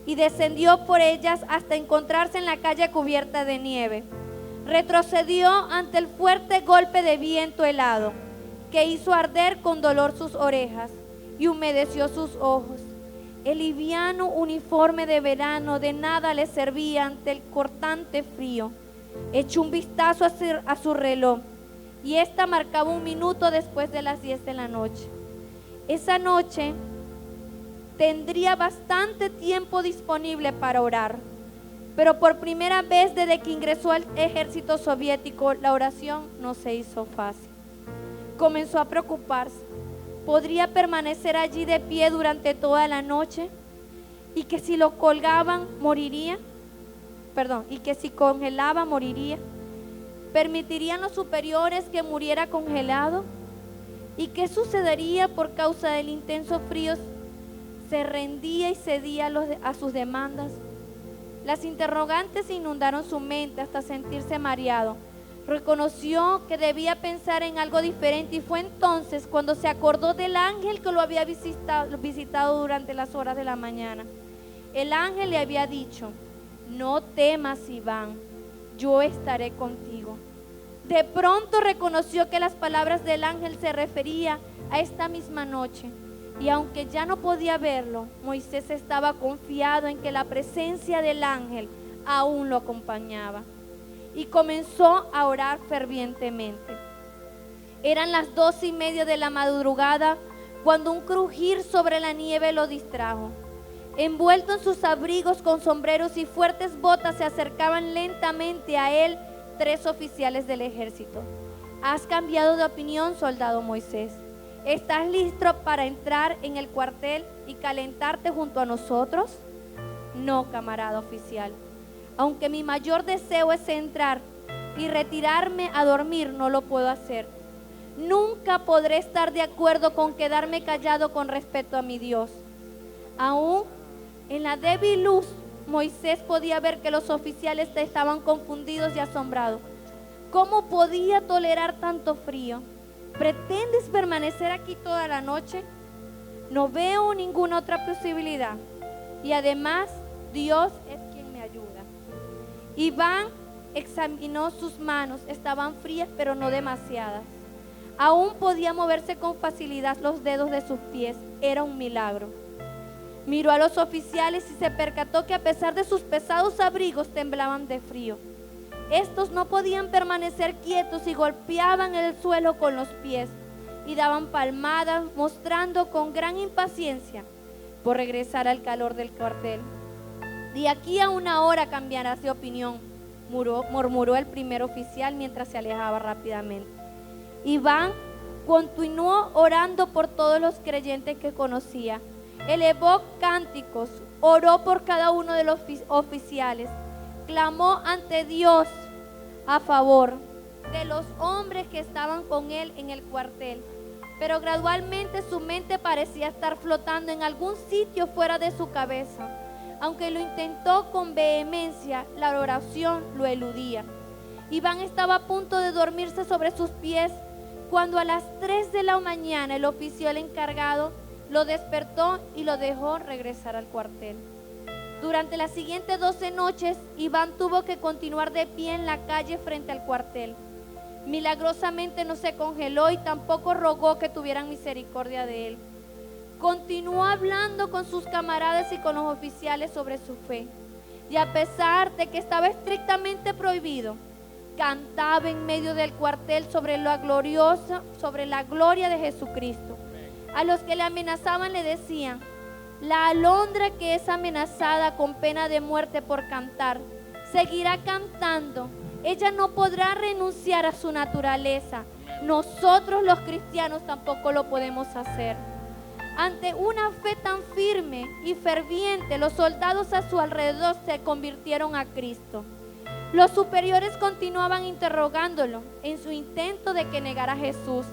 y descendió por ellas hasta encontrarse en la calle cubierta de nieve. Retrocedió ante el fuerte golpe de viento helado que hizo arder con dolor sus orejas y humedeció sus ojos. El liviano uniforme de verano de nada le servía ante el cortante frío. Echó un vistazo a su reloj y esta marcaba 1 minuto después de las 10 de la noche. Esa noche tendría bastante tiempo disponible para orar, pero por primera vez desde que ingresó al ejército soviético, la oración no se hizo fácil. Comenzó a preocuparse. ¿Podría permanecer allí de pie durante toda la noche? ¿Y que si lo colgaban moriría? ¿Y que si congelaba moriría? ¿Permitirían los superiores que muriera congelado? ¿Y qué sucedería por causa del intenso frío? ¿Se rendía y cedía a sus demandas? Las interrogantes inundaron su mente hasta sentirse mareado. Reconoció que debía pensar en algo diferente y fue entonces cuando se acordó del ángel que lo había visitado durante las horas de la mañana. El ángel le había dicho: no temas, Iván, yo estaré contigo. De pronto reconoció que las palabras del ángel se referían a esta misma noche. Y aunque ya no podía verlo, Moisés estaba confiado en que la presencia del ángel aún lo acompañaba. Y comenzó a orar fervientemente. Eran las 2:30 de la madrugada cuando un crujir sobre la nieve lo distrajo. Envuelto en sus abrigos con sombreros y fuertes botas, se acercaban lentamente a él 3 oficiales del ejército. ¿Has cambiado de opinión, soldado Moisés? ¿Estás listo para entrar en el cuartel y calentarte junto a nosotros? No, camarada oficial. Aunque mi mayor deseo es entrar y retirarme a dormir, no lo puedo hacer. Nunca podré estar de acuerdo con quedarme callado con respecto a mi Dios. Aún en la débil luz, Moisés podía ver que los oficiales estaban confundidos y asombrados. ¿Cómo podía tolerar tanto frío? ¿Pretendes permanecer aquí toda la noche? No veo ninguna otra posibilidad. Y además, Dios es quien me ayuda. Iván examinó sus manos, estaban frías pero no demasiadas. Aún podía moverse con facilidad los dedos de sus pies, era un milagro. Miró a los oficiales y se percató que a pesar de sus pesados abrigos temblaban de frío. Estos no podían permanecer quietos y golpeaban el suelo con los pies y daban palmadas, mostrando con gran impaciencia por regresar al calor del cuartel. De aquí a 1 hora cambiarás de opinión, murmuró el primer oficial mientras se alejaba rápidamente. Iván continuó orando por todos los creyentes que conocía. Elevó cánticos, oró por cada uno de los oficiales, clamó ante Dios a favor de los hombres que estaban con él en el cuartel. Pero gradualmente su mente parecía estar flotando en algún sitio fuera de su cabeza. Aunque lo intentó con vehemencia, la oración lo eludía. Iván estaba a punto de dormirse sobre sus pies cuando a las 3 de la mañana el oficial encargado lo despertó y lo dejó regresar al cuartel. Durante las siguientes 12 noches, Iván tuvo que continuar de pie en la calle frente al cuartel. Milagrosamente no se congeló y tampoco rogó que tuvieran misericordia de él. Continuó hablando con sus camaradas y con los oficiales sobre su fe. Y a pesar de que estaba estrictamente prohibido, cantaba en medio del cuartel sobre la gloria de Jesucristo. A los que le amenazaban le decían: la alondra que es amenazada con pena de muerte por cantar, seguirá cantando. Ella no podrá renunciar a su naturaleza. Nosotros los cristianos tampoco lo podemos hacer. Ante una fe tan firme y ferviente, los soldados a su alrededor se convirtieron a Cristo. Los superiores continuaban interrogándolo en su intento de que negara a Jesús.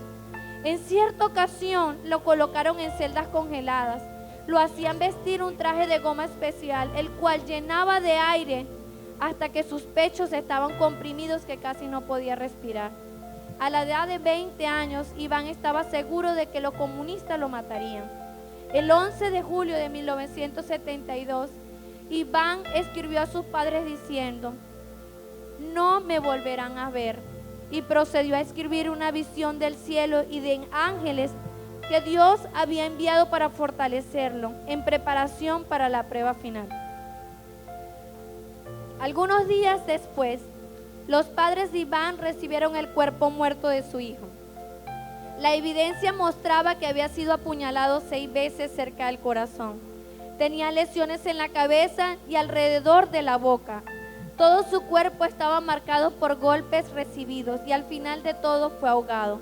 En cierta ocasión lo colocaron en celdas congeladas. Lo hacían vestir un traje de goma especial, el cual llenaba de aire hasta que sus pechos estaban comprimidos que casi no podía respirar. A la edad de 20 años, Iván estaba seguro de que los comunistas lo matarían. El 11 de julio de 1972, Iván escribió a sus padres diciendo: no me volverán a ver. Y procedió a escribir una visión del cielo y de ángeles que Dios había enviado para fortalecerlo en preparación para la prueba final. Algunos días después, los padres de Iván recibieron el cuerpo muerto de su hijo. La evidencia mostraba que había sido apuñalado 6 veces cerca del corazón. Tenía lesiones en la cabeza y alrededor de la boca. Todo su cuerpo estaba marcado por golpes recibidos y al final de todo fue ahogado.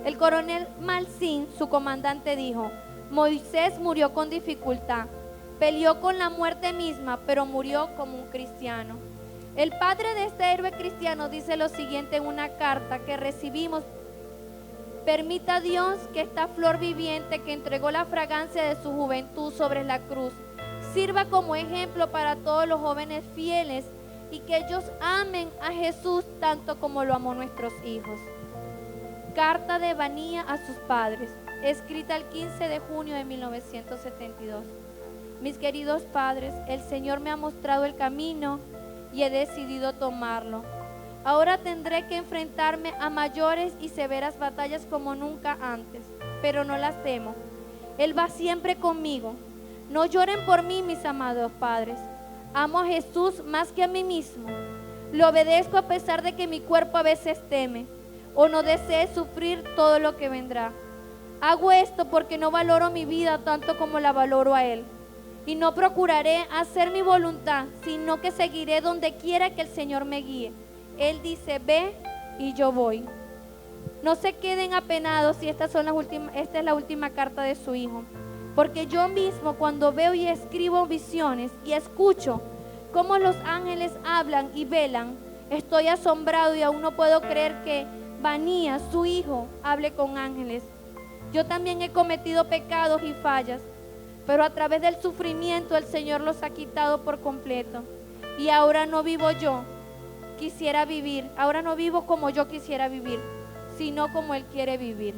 El coronel Malsin, su comandante, dijo: Moisés murió con dificultad, peleó con la muerte misma, pero murió como un cristiano. El padre de este héroe cristiano dice lo siguiente en una carta que recibimos: permita Dios que esta flor viviente que entregó la fragancia de su juventud sobre la cruz sirva como ejemplo para todos los jóvenes fieles y que ellos amen a Jesús tanto como lo amó nuestros hijos. Carta de Vanía a sus padres, escrita el 15 de junio de 1972. Mis queridos padres, el Señor me ha mostrado el camino y he decidido tomarlo. Ahora tendré que enfrentarme a mayores y severas batallas como nunca antes, pero no las temo. Él va siempre conmigo. No lloren por mí, mis amados padres. Amo a Jesús más que a mí mismo. Le obedezco a pesar de que mi cuerpo a veces teme o no desee sufrir todo lo que vendrá. Hago esto porque no valoro mi vida tanto como la valoro a Él. Y no procuraré hacer mi voluntad, sino que seguiré donde quiera que el Señor me guíe. Él dice: ve, y yo voy. No se queden apenados si esta es la última carta de su hijo. Porque yo mismo, cuando veo y escribo visiones y escucho cómo los ángeles hablan y velan, estoy asombrado y aún no puedo creer que Vanía, su hijo, hable con ángeles. Yo también he cometido pecados y fallas, pero a través del sufrimiento el Señor los ha quitado por completo. Y ahora no vivo ahora no vivo como yo quisiera vivir, sino como Él quiere vivir.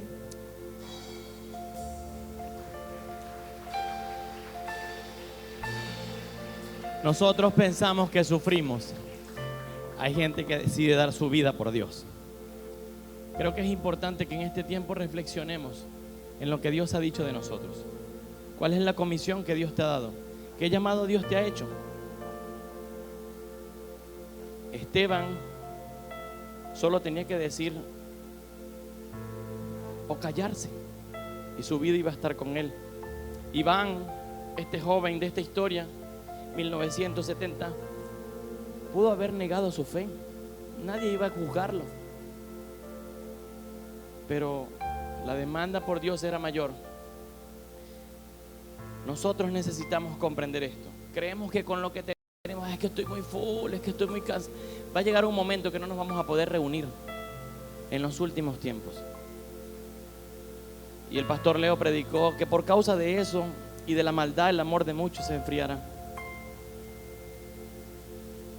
Nosotros pensamos que sufrimos. Hay gente que decide dar su vida por Dios. Creo que es importante que en este tiempo reflexionemos en lo que Dios ha dicho de nosotros. ¿Cuál es la comisión que Dios te ha dado? ¿Qué llamado Dios te ha hecho? Esteban solo tenía que decir o callarse y su vida iba a estar con él. Iván, este joven de esta historia, 1970, pudo haber negado su fe. Nadie iba a juzgarlo. Pero la demanda por Dios era mayor. Nosotros necesitamos comprender esto. Creemos que con lo que tenemos, es que estoy muy full, es que estoy muy cansado. Va a llegar un momento que no nos vamos a poder reunir en los últimos tiempos. Y el pastor Leo predicó que por causa de eso y de la maldad, el amor de muchos se enfriará.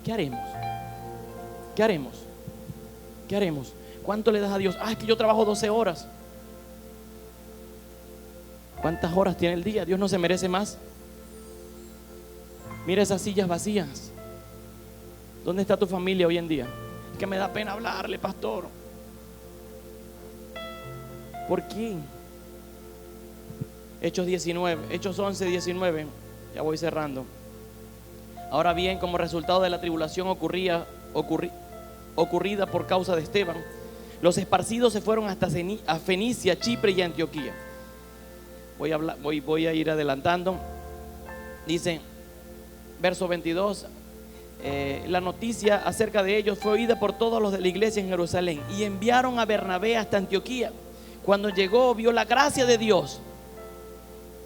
¿Qué haremos? ¿Qué haremos? ¿Qué haremos? ¿Cuánto le das a Dios? Es que yo trabajo 12 horas. ¿Cuántas horas tiene el día? Dios no se merece más. Mira esas sillas vacías. ¿Dónde está tu familia hoy en día? Es que me da pena hablarle, pastor. ¿Por qué? Hechos 11, 19, ya voy cerrando. Ahora bien, como resultado de la tribulación ocurrida por causa de Esteban, los esparcidos se fueron hasta Fenicia, Chipre y Antioquía. Voy a ir adelantando. Dice, verso 22, la noticia acerca de ellos fue oída por todos los de la iglesia en Jerusalén, y enviaron a Bernabé hasta Antioquía. Cuando llegó, vio la gracia de Dios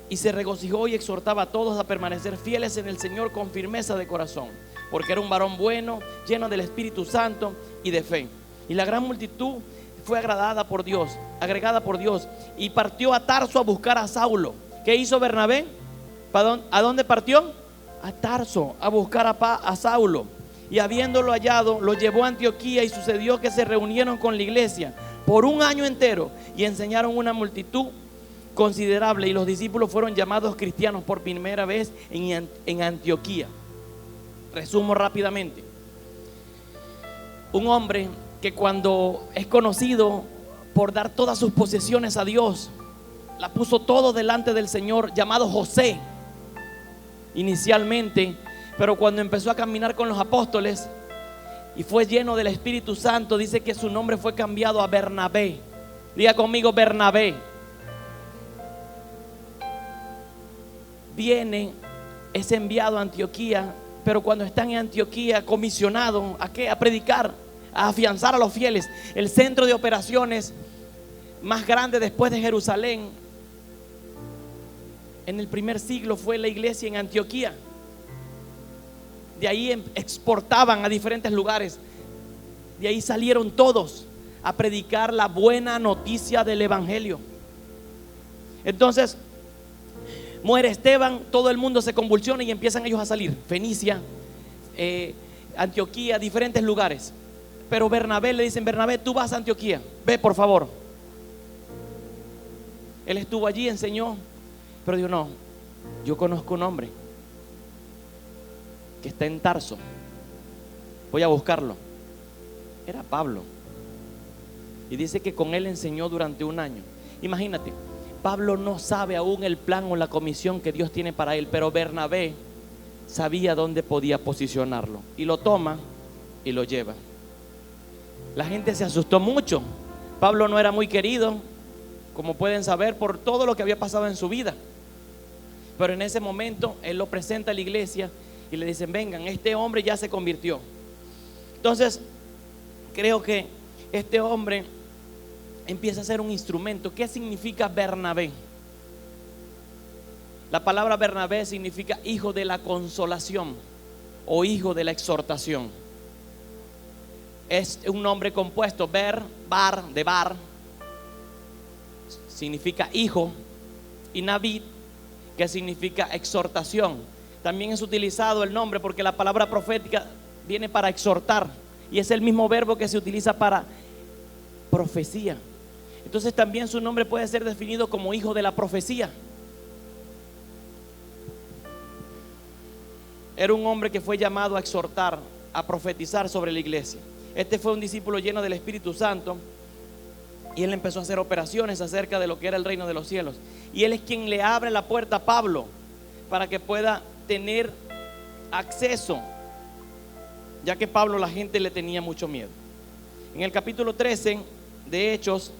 y se regocijó y exhortaba a todos a permanecer fieles en el Señor con firmeza de corazón, porque era un varón bueno, lleno del Espíritu Santo y de fe. Y la gran multitud fue agregada por Dios, y partió a Tarso a buscar a Saulo. ¿Qué hizo Bernabé? ¿A dónde partió? A Tarso a buscar a Saulo. Y habiéndolo hallado, lo llevó a Antioquía, y sucedió que se reunieron con la iglesia por un año entero y enseñaron una multitud considerable, y los discípulos fueron llamados cristianos por primera vez en Antioquía. Resumo rápidamente. Un hombre que cuando es conocido por dar todas sus posesiones a Dios, la puso todo delante del Señor, llamado José inicialmente, pero cuando empezó a caminar con los apóstoles y fue lleno del Espíritu Santo, dice que su nombre fue cambiado a Bernabé. Diga conmigo, Bernabé. Viene, es enviado a Antioquía, pero cuando están en Antioquía, comisionado ¿a qué? A predicar, a afianzar a los fieles. El centro de operaciones más grande después de Jerusalén en el primer siglo fue la iglesia en Antioquía. De ahí exportaban a diferentes lugares. De ahí salieron todos a predicar la buena noticia del evangelio. Entonces muere Esteban, todo el mundo se convulsiona y empiezan ellos a salir. Fenicia, Antioquía, diferentes lugares. Pero Bernabé, le dicen: Bernabé, tú vas a Antioquía, ve por favor. Él estuvo allí, enseñó, pero dijo: no, yo conozco un hombre que está en Tarso, voy a buscarlo. Era Pablo, y dice que con él enseñó durante un año. Imagínate, Pablo no sabe aún el plan o la comisión que Dios tiene para él, pero Bernabé sabía dónde podía posicionarlo, y lo toma y lo lleva. La gente se asustó mucho. Pablo no era muy querido, como pueden saber, por todo lo que había pasado en su vida. Pero en ese momento él lo presenta a la iglesia y le dicen: vengan, este hombre ya se convirtió. Entonces creo que este hombre empieza a ser un instrumento. ¿Qué significa Bernabé? La palabra Bernabé significa hijo de la consolación o hijo de la exhortación. Es un nombre compuesto. Bar, de bar, significa hijo, y Navid, que significa exhortación. También es utilizado el nombre porque la palabra profética viene para exhortar, y es el mismo verbo que se utiliza para profecía. Entonces también su nombre puede ser definido como hijo de la profecía. Era un hombre que fue llamado a exhortar, a profetizar sobre la iglesia. Este fue un discípulo lleno del Espíritu Santo, y él empezó a hacer operaciones acerca de lo que era el reino de los cielos. Y él es quien le abre la puerta a Pablo para que pueda tener acceso, ya que Pablo, la gente le tenía mucho miedo. En el capítulo 13 de Hechos,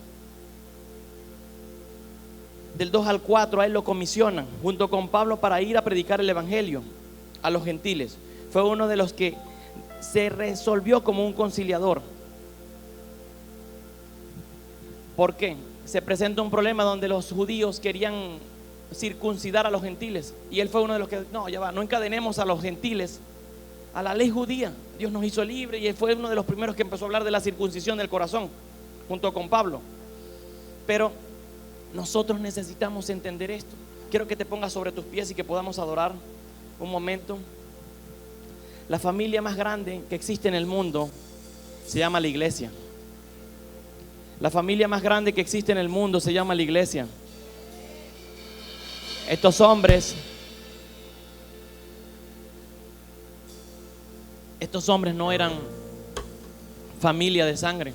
del 2 al 4, a él lo comisionan junto con Pablo para ir a predicar el evangelio a los gentiles. Fue uno de los que se resolvió como un conciliador. ¿Por qué? Se presenta un problema donde los judíos querían circuncidar a los gentiles, y él fue uno de los que: no, ya va, no encadenemos a los gentiles a la ley judía. Dios nos hizo libres, y él fue uno de los primeros que empezó a hablar de la circuncisión del corazón junto con Pablo. Pero nosotros necesitamos entender esto. Quiero que te pongas sobre tus pies y que podamos adorar un momento. La familia más grande que existe en el mundo se llama la iglesia. La familia más grande que existe en el mundo se llama la iglesia. Estos hombres no eran familia de sangre,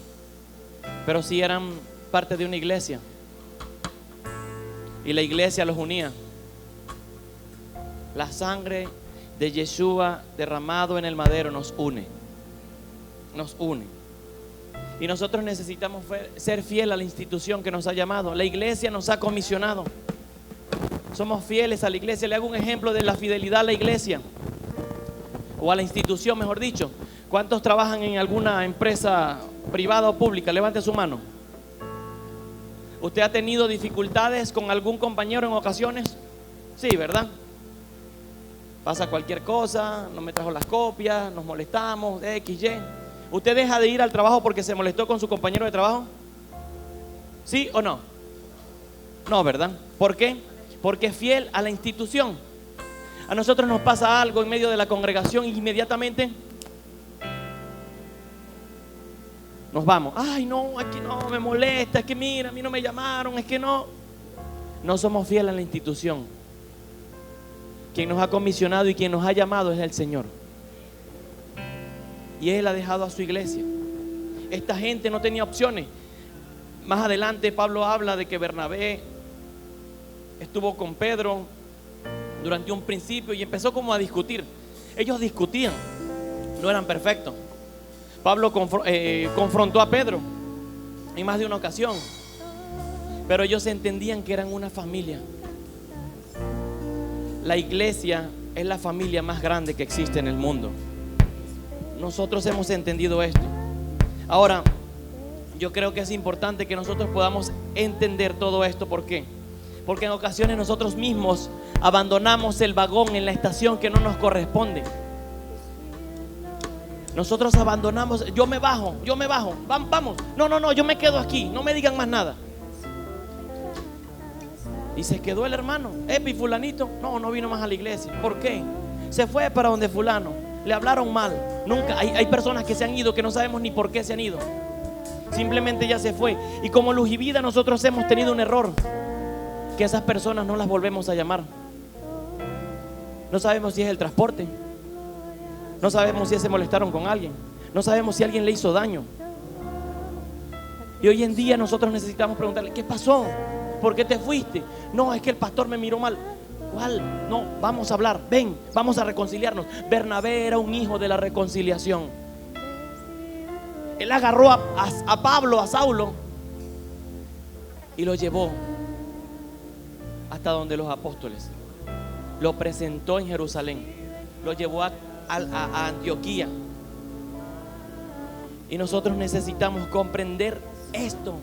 pero sí eran parte de una iglesia. y la iglesia los unía. La sangre de Yeshua derramado en el madero nos une. Nos une. Y nosotros necesitamos ser fiel a la institución que nos ha llamado. La iglesia nos ha comisionado. Somos fieles a la iglesia. Le hago un ejemplo de la fidelidad a la iglesia, o a la institución, mejor dicho. ¿Cuántos trabajan en alguna empresa privada o pública? Levante su mano. ¿Usted ha tenido dificultades con algún compañero en ocasiones? Sí, ¿verdad? Pasa cualquier cosa, no me trajo las copias, nos molestamos, X, Y. ¿Usted deja de ir al trabajo porque se molestó con su compañero de trabajo? ¿Sí o no? No, ¿verdad? ¿Por qué? Porque es fiel a la institución. A nosotros nos pasa algo en medio de la congregación y inmediatamente nos vamos. Ay, no, aquí no, me molesta, es que mira, a mí no me llamaron, es que no. No somos fieles a la institución. Quien nos ha comisionado y quien nos ha llamado es el Señor. Y Él ha dejado a su iglesia. Esta gente no tenía opciones. Más adelante Pablo habla de que Bernabé estuvo con Pedro durante un principio y empezó como a discutir. Ellos discutían, no eran perfectos. Pablo confrontó a Pedro en más de una ocasión, pero ellos entendían que eran una familia. La iglesia es la familia más grande que existe en el mundo. Nosotros hemos entendido esto. Ahora, yo creo que es importante que nosotros podamos entender todo esto. ¿Por qué? Porque en ocasiones nosotros mismos abandonamos el vagón en la estación que no nos corresponde. Nosotros abandonamos. Yo me bajo, vamos. No, yo me quedo aquí, no me digan más nada. Y se quedó el hermano, Epi, fulanito, no vino más a la iglesia. ¿Por qué? Se fue para donde fulano, le hablaron mal. Nunca, hay personas que se han ido que no sabemos ni por qué se han ido. Simplemente ya se fue. Y como Luz y Vida nosotros hemos tenido un error, que esas personas no las volvemos a llamar. No sabemos si es el transporte, no sabemos si se molestaron con alguien, no sabemos si alguien le hizo daño. Y hoy en día nosotros necesitamos preguntarle: ¿qué pasó? ¿Por qué te fuiste? No, es que el pastor me miró mal. ¿Cuál? No, vamos a hablar, ven, vamos a reconciliarnos. Bernabé era un hijo de la reconciliación. Él agarró a Pablo, a Saulo, y lo llevó hasta donde los apóstoles. Lo presentó en Jerusalén, lo llevó a Antioquía. Y nosotros necesitamos comprender esto.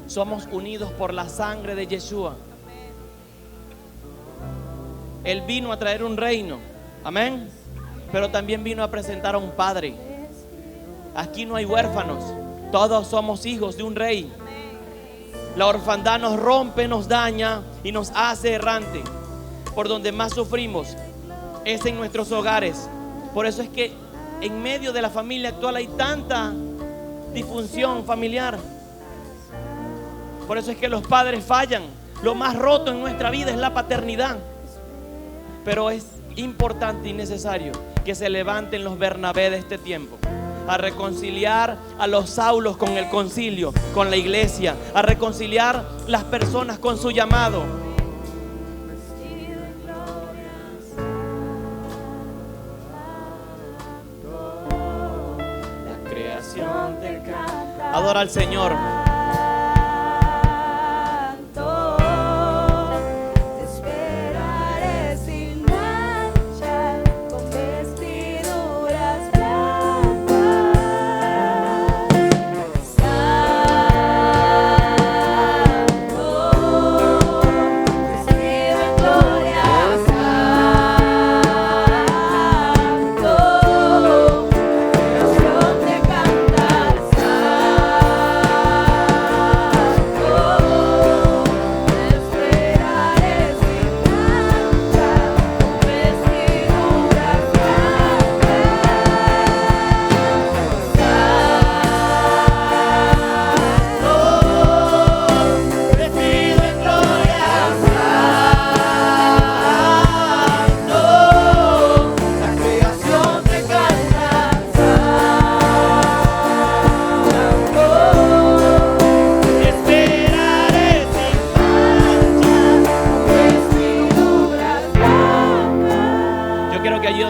Somos unidos por la sangre de Yeshua. Él vino a traer un reino, amén, pero también vino a presentar a un padre. Aquí no hay huérfanos, todos somos hijos de un rey. La orfandad nos rompe, nos daña y nos hace errante. Por donde más sufrimos es en nuestros hogares. Por eso es que en medio de la familia actual hay tanta disfunción familiar. Por eso es que los padres fallan. Lo más roto en nuestra vida es la paternidad. Pero es importante y necesario que se levanten los Bernabé de este tiempo a reconciliar a los Saulos con el concilio, con la iglesia, a reconciliar las personas con su llamado. La creación te canta. Adora al Señor.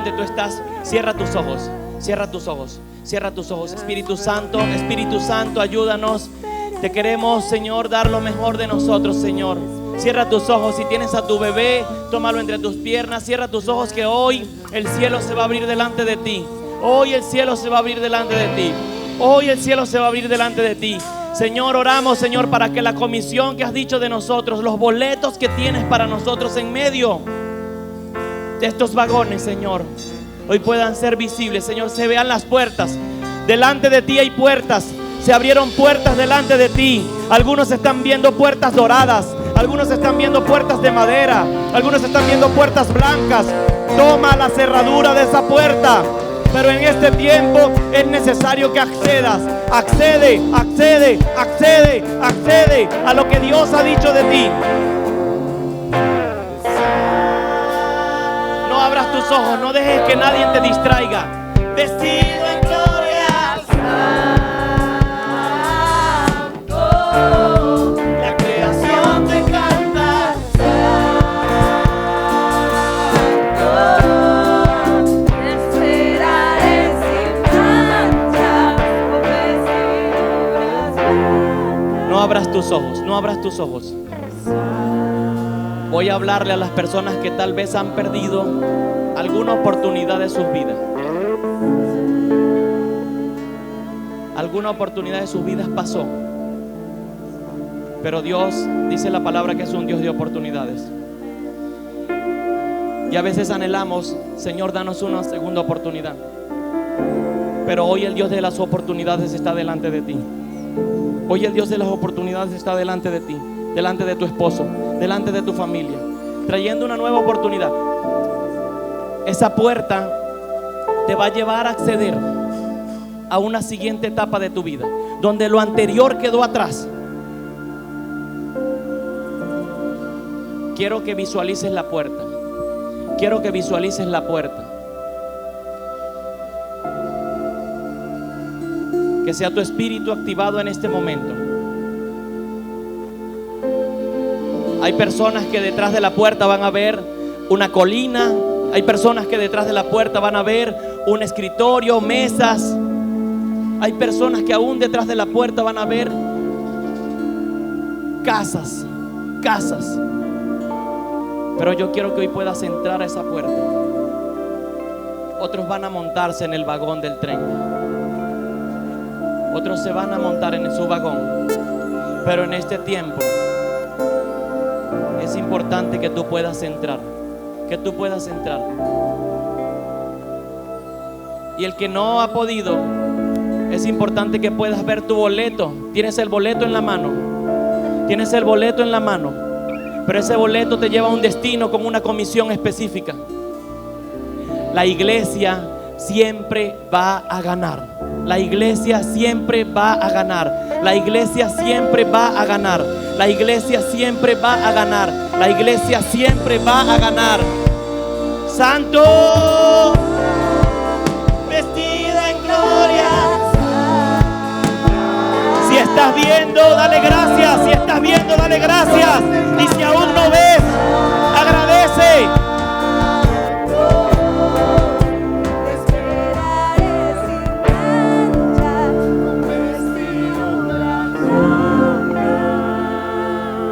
donde tú estás, cierra tus ojos, cierra tus ojos, cierra tus ojos. Espíritu Santo, ayúdanos. Te queremos, Señor, dar lo mejor de nosotros, Señor. Cierra tus ojos. Si tienes a tu bebé, tómalo entre tus piernas. Cierra tus ojos, que hoy el cielo se va a abrir delante de ti. Hoy el cielo se va a abrir delante de ti. Hoy el cielo se va a abrir delante de ti. Señor, oramos, Señor, para que la comisión que has dicho de nosotros, los boletos que tienes para nosotros en medio de estos vagones, Señor, hoy puedan ser visibles, Señor. Se vean las puertas. Delante de ti hay puertas. Se abrieron puertas delante de ti. Algunos están viendo puertas doradas, algunos están viendo puertas de madera, algunos están viendo puertas blancas. Toma la cerradura de esa puerta. Pero en este tiempo es necesario que accedas. Accede, accede, accede, accede a lo que Dios ha dicho de ti. No abras tus ojos, no dejes que nadie te distraiga. Vestido en gloria, santo, la creación te canta, santo, esperaré sin mancha, no abras tus ojos, no abras tus ojos. Voy a hablarle a las personas que tal vez han perdido alguna oportunidad de sus vidas. Alguna oportunidad de sus vidas pasó. Pero Dios dice la palabra que es un Dios de oportunidades. Y a veces anhelamos, Señor, danos una segunda oportunidad. Pero hoy el Dios de las oportunidades está delante de ti. Hoy el Dios de las oportunidades está delante de ti, delante de tu esposo, delante de tu familia, trayendo una nueva oportunidad. Esa puerta te va a llevar a acceder a una siguiente etapa de tu vida, donde lo anterior quedó atrás. Quiero que visualices la puerta. Quiero que visualices la puerta. Que sea tu espíritu activado en este momento. Hay personas que detrás de la puerta van a ver una colina. Hay personas que detrás de la puerta van a ver un escritorio, mesas. Hay personas que aún detrás de la puerta van a ver casas, casas. Pero yo quiero que hoy puedas entrar a esa puerta. Otros van a montarse en el vagón del tren. Otros se van a montar en su vagón. Pero en este tiempo es importante que tú puedas entrar. Que tú puedas entrar. Y el que no ha podido, es importante que puedas ver tu boleto. Tienes el boleto en la mano. Tienes el boleto en la mano. Pero ese boleto te lleva a un destino con una comisión específica. La iglesia siempre va a ganar. La iglesia siempre va a ganar. La iglesia siempre va a ganar. La iglesia siempre va a ganar. La iglesia siempre va a ganar. Santo, vestida en gloria. Si estás viendo, dale gracias. Si estás viendo, dale gracias. Y si aún no ves, agradece.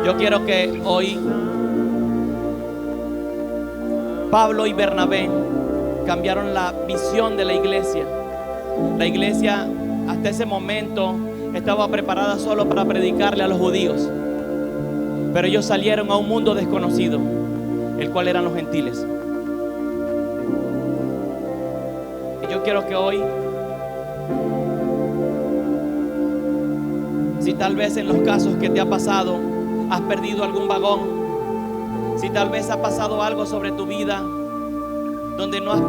Yo quiero que hoy Pablo y Bernabé cambiaron la visión de la iglesia. La iglesia hasta ese momento estaba preparada solo para predicarle a los judíos, pero ellos salieron a un mundo desconocido, el cual eran los gentiles. Y yo quiero que hoy, si tal vez en los casos que te ha pasado has perdido algún vagón, si tal vez ha pasado algo sobre tu vida donde no has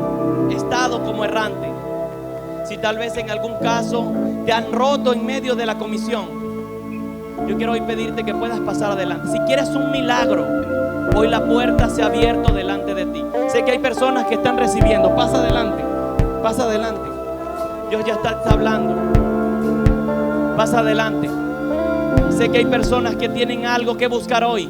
estado como errante, si tal vez en algún caso te han roto en medio de la comisión, yo quiero hoy pedirte que puedas pasar adelante. Si quieres un milagro, hoy la puerta se ha abierto delante de ti. Sé que hay personas que están recibiendo. Pasa adelante, pasa adelante. Dios ya está hablando. Pasa adelante. Sé que hay personas que tienen algo que buscar hoy.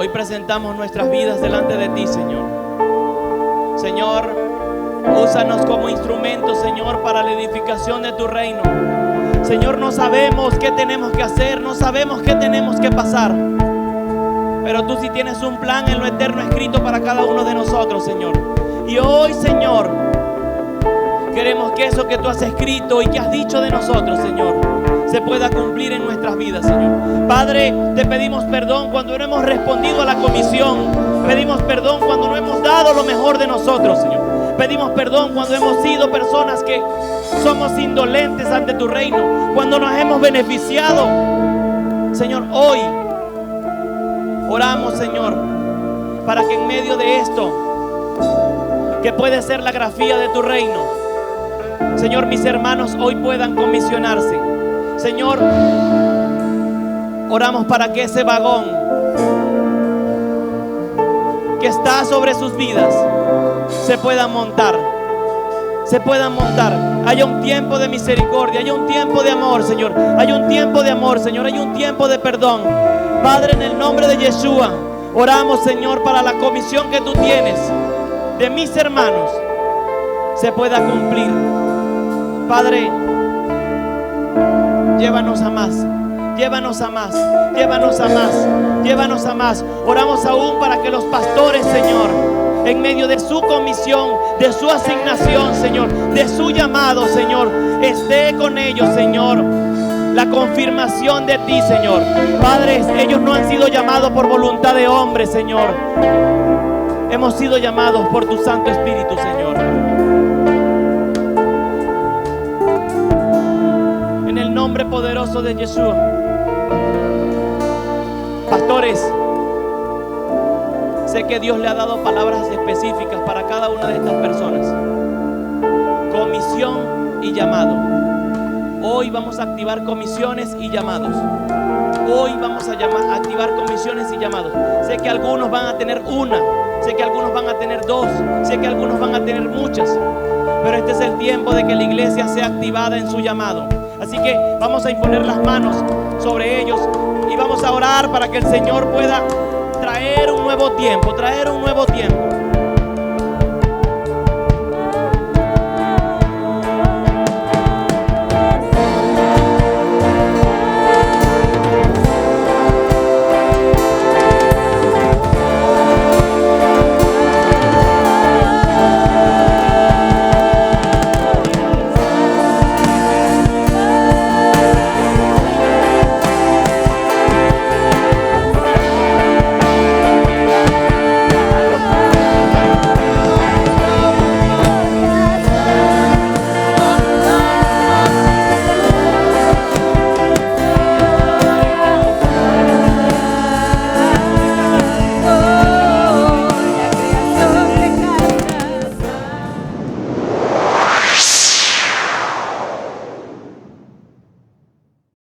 Hoy presentamos nuestras vidas delante de ti, Señor. Señor, úsanos como instrumentos, Señor, para la edificación de tu reino. Señor, no sabemos qué tenemos que hacer, no sabemos qué tenemos que pasar, pero tú sí tienes un plan en lo eterno escrito para cada uno de nosotros, Señor. Y hoy, Señor, queremos que eso que tú has escrito y que has dicho de nosotros, Señor, se pueda cumplir en nuestras vidas, Señor. Padre, te pedimos perdón cuando no hemos respondido a la comisión. Pedimos perdón cuando no hemos dado lo mejor de nosotros, Señor. Pedimos perdón cuando hemos sido personas que somos indolentes ante tu reino, cuando nos hemos beneficiado. Señor, hoy oramos, Señor, para que en medio de esto, que puede ser la grafía de tu reino, Señor, mis hermanos hoy puedan comisionarse. Señor, oramos para que ese vagón que está sobre sus vidas se puedan montar. Haya un tiempo de misericordia, haya un tiempo de amor, Señor. Haya un tiempo de amor, Señor. Haya un tiempo de perdón. Padre, en el nombre de Yeshua, oramos, Señor, para la comisión que tú tienes de mis hermanos se pueda cumplir. Padre, llévanos a más. Llévanos a más, llévanos a más, llévanos a más. Oramos aún para que los pastores, Señor, en medio de su comisión, de su asignación, Señor, de su llamado, Señor, esté con ellos, Señor, la confirmación de ti, Señor. Padres, ellos no han sido llamados por voluntad de hombre, Señor. Hemos sido llamados por tu Santo Espíritu, Señor. En el nombre poderoso de Yeshua. Pastores, sé que Dios le ha dado palabras específicas para cada una de estas personas. Comisión y llamado. Hoy vamos a activar comisiones y llamados. Hoy vamos a activar comisiones y llamados. Sé que algunos van a tener una, sé que algunos van a tener dos, sé que algunos van a tener muchas, pero este es el tiempo de que la iglesia sea activada en su llamado. Así que vamos a imponer las manos sobre ellos y vamos a orar para que el Señor pueda traer un nuevo tiempo,